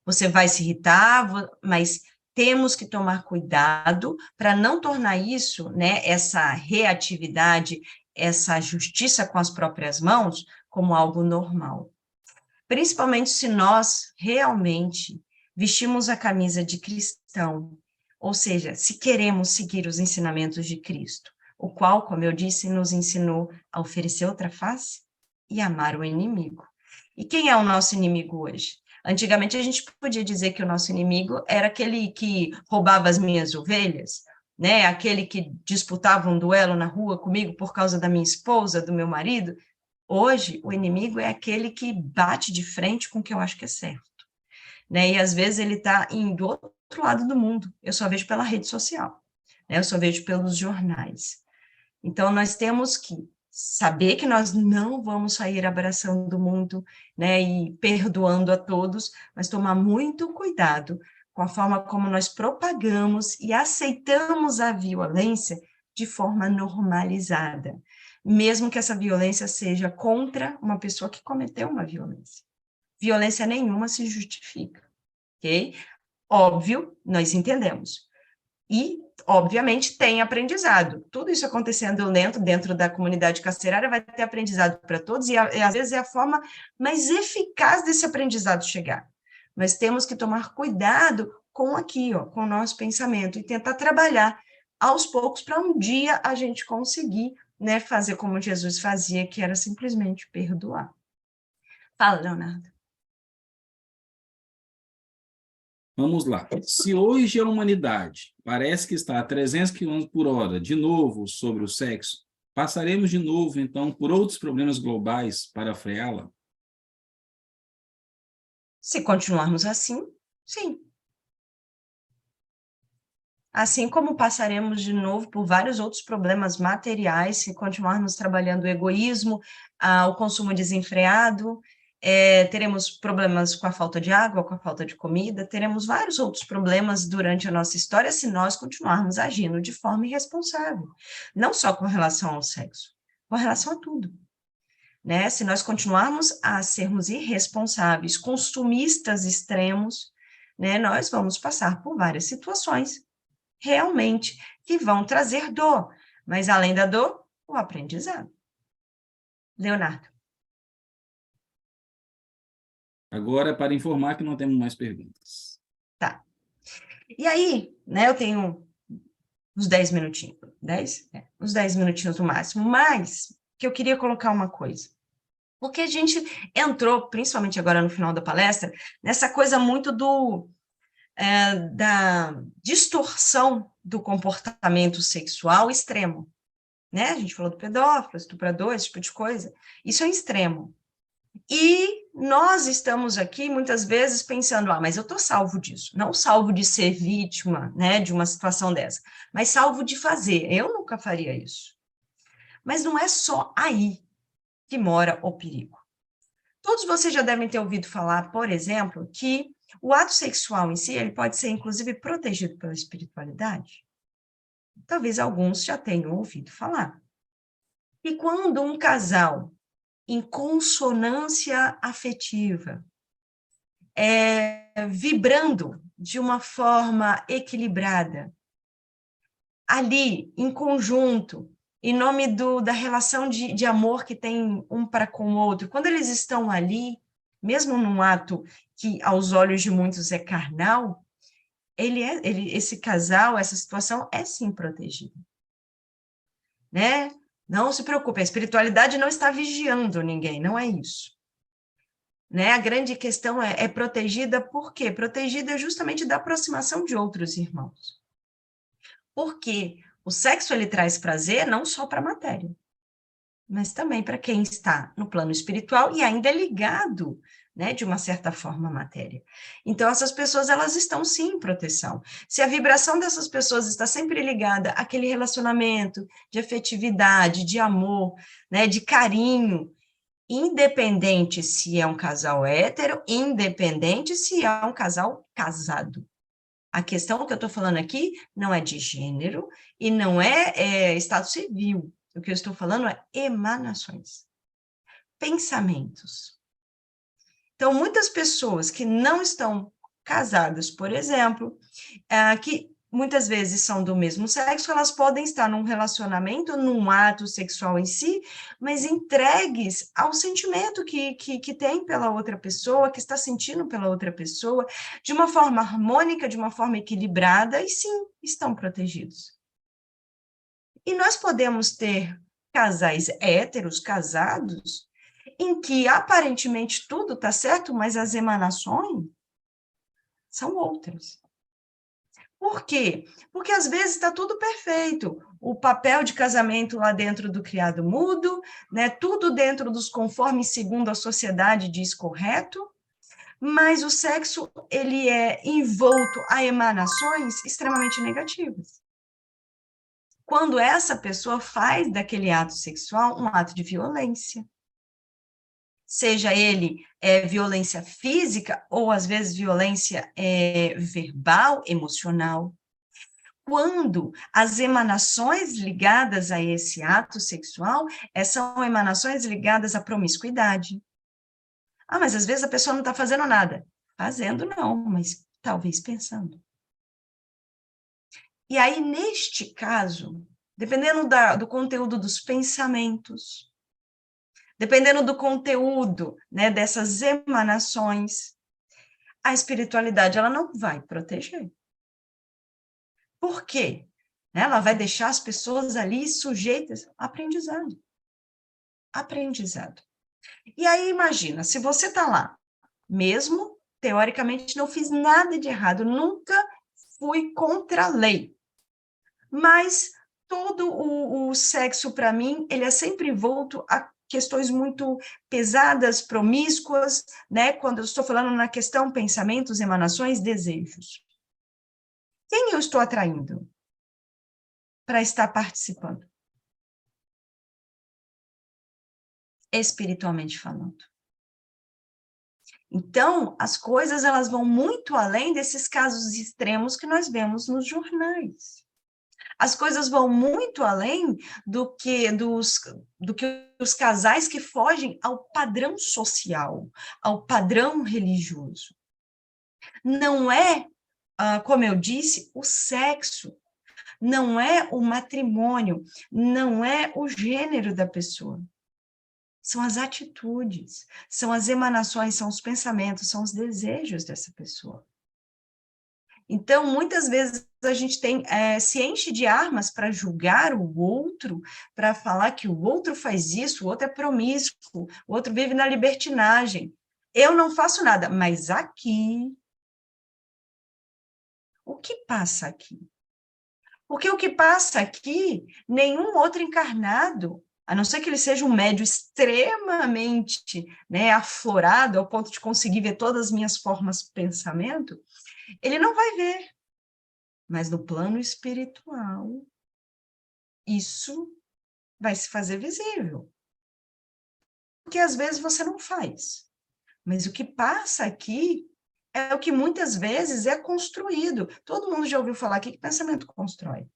Você vai se irritar, mas temos que tomar cuidado para não tornar isso, né, essa reatividade, essa justiça com as próprias mãos, como algo normal. Principalmente se nós realmente vestimos a camisa de cristão, ou seja, se queremos seguir os ensinamentos de Cristo, o qual, como eu disse, nos ensinou a oferecer outra face e amar o inimigo. E quem é o nosso inimigo hoje? Antigamente a gente podia dizer que o nosso inimigo era aquele que roubava as minhas ovelhas, né? Aquele que disputava um duelo na rua comigo por causa da minha esposa, do meu marido. Hoje, o inimigo é aquele que bate de frente com o que eu acho que é certo, né? E às vezes ele está do outro lado do mundo. Eu só vejo pela rede social, né? Eu só vejo pelos jornais. Então, nós temos que saber que nós não vamos sair abraçando o mundo, né? E perdoando a todos, mas tomar muito cuidado com a forma como nós propagamos e aceitamos a violência de forma normalizada, mesmo que essa violência seja contra uma pessoa que cometeu uma violência. Violência nenhuma se justifica, ok? Óbvio, nós entendemos. E, obviamente, tem aprendizado. Tudo isso acontecendo dentro da comunidade carcerária vai ter aprendizado para todos, e às vezes é a forma mais eficaz desse aprendizado chegar. Mas temos que tomar cuidado com aqui, ó, com o nosso pensamento, e tentar trabalhar aos poucos para um dia a gente conseguir, né, fazer como Jesus fazia, que era simplesmente perdoar. Fala, Leonardo. Vamos lá. Se hoje a humanidade parece que está a 300 km por hora, de novo, sobre o sexo, passaremos de novo, então, por outros problemas globais para freá-la? Se continuarmos assim, sim. Assim como passaremos de novo por vários outros problemas materiais, se continuarmos trabalhando o egoísmo, o consumo desenfreado, teremos problemas com a falta de água, com a falta de comida, teremos vários outros problemas durante a nossa história se nós continuarmos agindo de forma irresponsável, não só com relação ao sexo, com relação a tudo. Né? Se nós continuarmos a sermos irresponsáveis, consumistas extremos, né, nós vamos passar por várias situações realmente que vão trazer dor, mas além da dor, o aprendizado. Leonardo. Agora, para informar que não temos mais perguntas. Tá. E aí, né, eu tenho uns 10 minutinhos, 10? Uns 10 minutinhos no máximo, mas que eu queria colocar uma coisa. Porque a gente entrou, principalmente agora no final da palestra, nessa coisa muito da distorção do comportamento sexual extremo, né? A gente falou do pedófilo, estuprador, esse tipo de coisa. Isso é extremo. E nós estamos aqui, muitas vezes, pensando, mas eu estou salvo disso. Não salvo de ser vítima, né, de uma situação dessa, mas salvo de fazer. Eu nunca faria isso. Mas não é só aí que mora o perigo. Todos vocês já devem ter ouvido falar, por exemplo, que o ato sexual em si, ele pode ser, inclusive, protegido pela espiritualidade. Talvez alguns já tenham ouvido falar. E quando um casal, em consonância afetiva, vibrando de uma forma equilibrada, ali, em conjunto, em nome da relação de amor que tem um para com o outro, quando eles estão ali, mesmo num ato que aos olhos de muitos é carnal, esse casal, essa situação é sim protegida, né? Não se preocupe, a espiritualidade não está vigiando ninguém, não é isso. Né? A grande questão é protegida por quê? Protegida justamente da aproximação de outros irmãos. Porque o sexo, ele traz prazer não só para a matéria, mas também para quem está no plano espiritual e ainda é ligado, né, de uma certa forma, a matéria. Então, essas pessoas, elas estão, sim, em proteção. Se a vibração dessas pessoas está sempre ligada àquele relacionamento de afetividade, de amor, né, de carinho, independente se é um casal hétero, independente se é um casal casado. A questão que eu estou falando aqui não é de gênero e não é estado civil. O que eu estou falando é emanações, pensamentos. Então, muitas pessoas que não estão casadas, por exemplo, que muitas vezes são do mesmo sexo, elas podem estar num relacionamento, num ato sexual em si, mas entregues ao sentimento que tem pela outra pessoa, que está sentindo pela outra pessoa, de uma forma harmônica, de uma forma equilibrada, e sim, estão protegidos. E nós podemos ter casais héteros, casados, em que aparentemente tudo está certo, mas as emanações são outras. Por quê? Porque às vezes está tudo perfeito. O papel de casamento lá dentro do criado mudo, né? Tudo dentro dos conformes segundo a sociedade diz correto, mas o sexo ele é envolto a emanações extremamente negativas. Quando essa pessoa faz daquele ato sexual um ato de violência. Seja ele violência física ou, às vezes, violência verbal, emocional. Quando as emanações ligadas a esse ato sexual são emanações ligadas à promiscuidade. Ah, mas às vezes a pessoa não está fazendo nada. Fazendo não, mas talvez pensando. E aí, neste caso, dependendo do conteúdo dos pensamentos, dependendo do conteúdo, né, dessas emanações, a espiritualidade ela não vai proteger. Por quê? Ela vai deixar as pessoas ali sujeitas a aprendizado. Aprendizado. E aí, imagina, se você está lá, mesmo, teoricamente, não fiz nada de errado, nunca fui contra a lei, mas todo o sexo, para mim, ele é sempre envolto a questões muito pesadas, promíscuas, né? Quando eu estou falando na questão pensamentos, emanações, desejos. Quem eu estou atraindo para estar participando? Espiritualmente falando. Então, as coisas elas vão muito além desses casos extremos que nós vemos nos jornais. As coisas vão muito além do que os casais que fogem ao padrão social, ao padrão religioso. Não é, como eu disse, o sexo, não é o matrimônio, não é o gênero da pessoa. São as atitudes, são as emanações, são os pensamentos, são os desejos dessa pessoa. Então, muitas vezes a gente se enche de armas para julgar o outro, para falar que o outro faz isso, o outro é promíscuo, o outro vive na libertinagem. Eu não faço nada, mas aqui, o que passa aqui? Porque o que passa aqui, nenhum outro encarnado, a não ser que ele seja um médium extremamente, né, aflorado, ao ponto de conseguir ver todas as minhas formas de pensamento, ele não vai ver. Mas no plano espiritual, isso vai se fazer visível. Porque às vezes você não faz. Mas o que passa aqui é o que muitas vezes é construído. Todo mundo já ouviu falar aqui que pensamento constrói.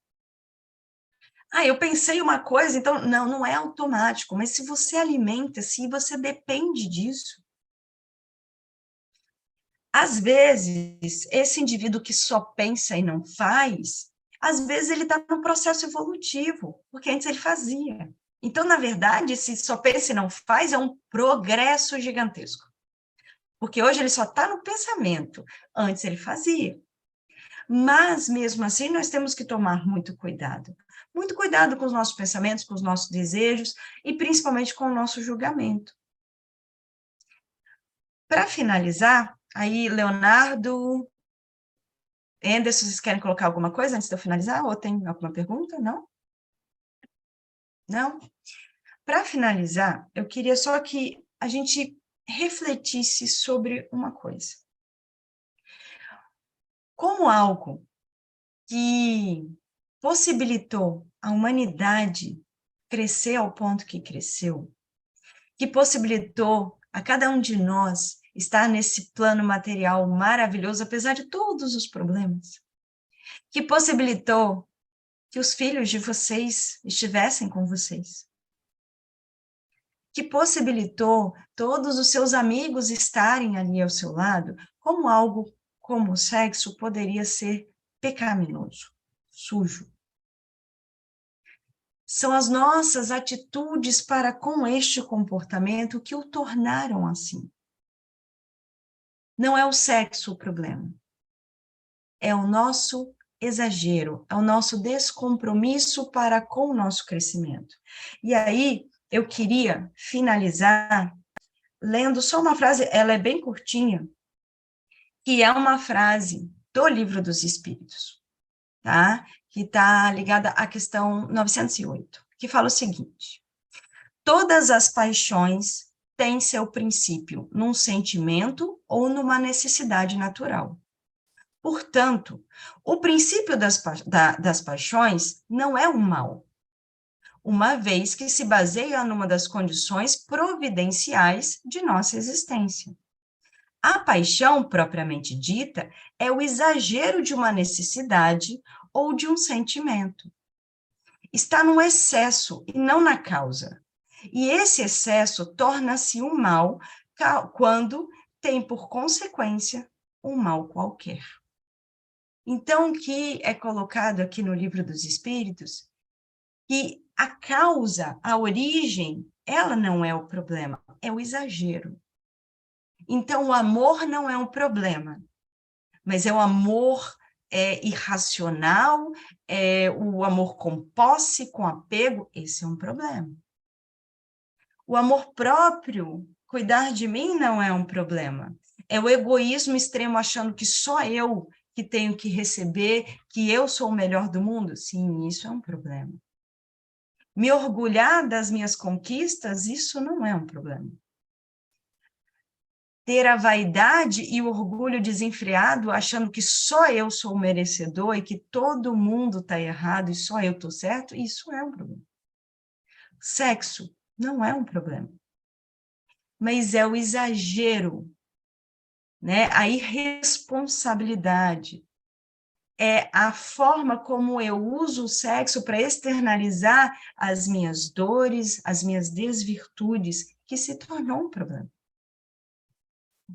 Ah, eu pensei uma coisa, então, não é automático, mas se você alimenta, se você depende disso, às vezes, esse indivíduo que só pensa e não faz, às vezes ele está num processo evolutivo, porque antes ele fazia. Então, na verdade, se só pensa e não faz, é um progresso gigantesco. Porque hoje ele só está no pensamento, antes ele fazia. Mas, mesmo assim, nós temos que tomar muito cuidado. Muito cuidado com os nossos pensamentos, com os nossos desejos e principalmente com o nosso julgamento. Para finalizar, aí, Leonardo, Anderson, vocês querem colocar alguma coisa antes de eu finalizar? Ou tem alguma pergunta? Não? Não? Para finalizar, eu queria só que a gente refletisse sobre uma coisa. Como algo que possibilitou a humanidade crescer ao ponto que cresceu, que possibilitou a cada um de nós estar nesse plano material maravilhoso, apesar de todos os problemas, que possibilitou que os filhos de vocês estivessem com vocês, que possibilitou todos os seus amigos estarem ali ao seu lado, como algo como o sexo poderia ser pecaminoso, sujo. São as nossas atitudes para com este comportamento que o tornaram assim. Não é o sexo o problema. É o nosso exagero, é o nosso descompromisso para com o nosso crescimento. E aí, eu queria finalizar lendo só uma frase, ela é bem curtinha, que é uma frase do Livro dos Espíritos, tá? Que está ligada à questão 908, que fala o seguinte: todas as paixões têm seu princípio num sentimento ou numa necessidade natural. Portanto, o princípio das paixões não é um mal, uma vez que se baseia numa das condições providenciais de nossa existência. A paixão, propriamente dita, é o exagero de uma necessidade ou de um sentimento. Está no excesso e não na causa. E esse excesso torna-se um mal quando tem por consequência um mal qualquer. Então, o que é colocado aqui no Livro dos Espíritos, que a causa, a origem, ela não é o problema, é o exagero. Então, o amor não é um problema, mas é o amor irracional, o amor com posse, com apego, esse é um problema. O amor próprio, cuidar de mim, não é um problema. É o egoísmo extremo, achando que só eu que tenho que receber, que eu sou o melhor do mundo. Sim, isso é um problema. Me orgulhar das minhas conquistas, isso não é um problema. Ter a vaidade e o orgulho desenfreado, achando que só eu sou o merecedor e que todo mundo está errado e só eu estou certo, isso é um problema. Sexo não é um problema, mas é o exagero, né? A irresponsabilidade, é a forma como eu uso o sexo para externalizar as minhas dores, as minhas desvirtudes, que se tornou um problema.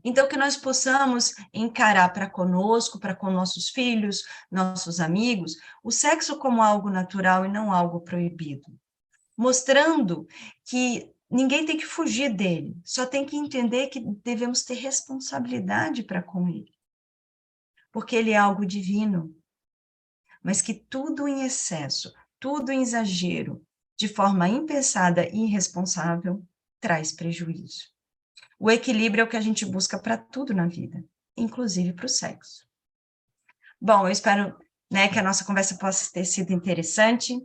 Então, que nós possamos encarar para conosco, para com nossos filhos, nossos amigos, o sexo como algo natural e não algo proibido, mostrando que ninguém tem que fugir dele, só tem que entender que devemos ter responsabilidade para com ele, porque ele é algo divino, mas que tudo em excesso, tudo em exagero, de forma impensada e irresponsável, traz prejuízo. O equilíbrio é o que a gente busca para tudo na vida, inclusive para o sexo. Bom, eu espero, né, que a nossa conversa possa ter sido interessante.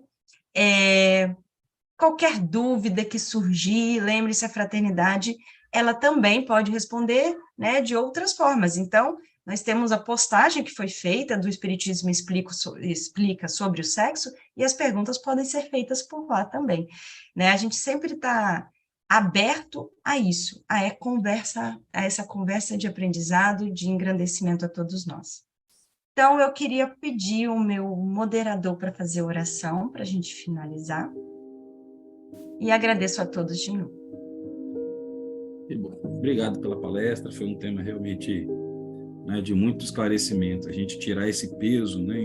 Qualquer dúvida que surgir, lembre-se, a fraternidade, ela também pode responder, né, de outras formas. Então, nós temos a postagem que foi feita do Espiritismo Explica sobre o sexo, e as perguntas podem ser feitas por lá também. Né? A gente sempre está aberto a isso, a essa conversa de aprendizado, de engrandecimento a todos nós. Então, eu queria pedir o meu moderador para fazer a oração, para a gente finalizar, e agradeço a todos de novo. Que bom. Obrigado pela palestra, foi um tema realmente, né, de muito esclarecimento. A gente tirar esse peso, né,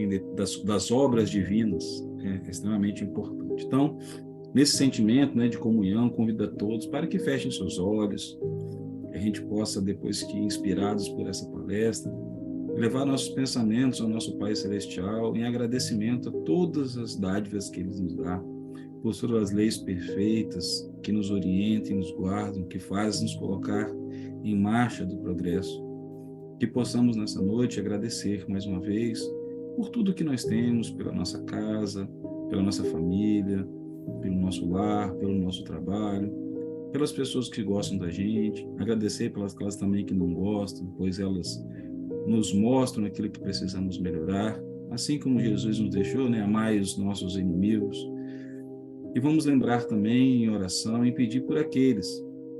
das obras divinas é extremamente importante. Então, nesse sentimento, né, de comunhão, convido a todos para que fechem seus olhos, que a gente possa, depois que inspirados por essa palestra, levar nossos pensamentos ao nosso Pai Celestial em agradecimento a todas as dádivas que Ele nos dá, por suas leis perfeitas, que nos orientem, nos guardam, que fazem nos colocar em marcha do progresso. Que possamos nessa noite agradecer mais uma vez por tudo que nós temos, pela nossa casa, pela nossa família, pelo nosso lar, pelo nosso trabalho, pelas pessoas que gostam da gente, agradecer pelas aquelas também que não gostam, pois elas nos mostram aquilo que precisamos melhorar, assim como Jesus nos deixou, né? Amai os nossos inimigos. E vamos lembrar também em oração e pedir por aqueles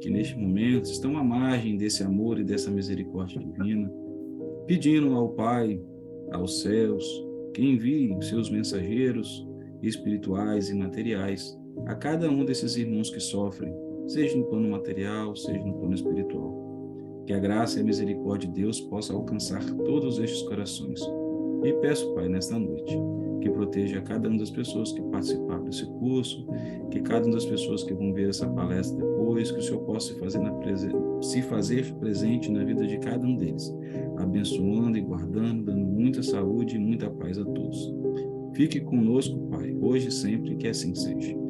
que neste momento estão à margem desse amor e dessa misericórdia divina, pedindo ao Pai, aos céus, que envie os seus mensageiros espirituais e materiais a cada um desses irmãos que sofrem, seja no plano material, seja no plano espiritual. Que a graça e a misericórdia de Deus possa alcançar todos estes corações. E peço, Pai, nesta noite, que proteja cada uma das pessoas que participaram desse curso, que cada uma das pessoas que vão ver essa palestra depois, que o Senhor possa se fazer presente na vida de cada um deles, abençoando e guardando, dando muita saúde e muita paz a todos. Fique conosco, Pai, hoje e sempre, que assim seja.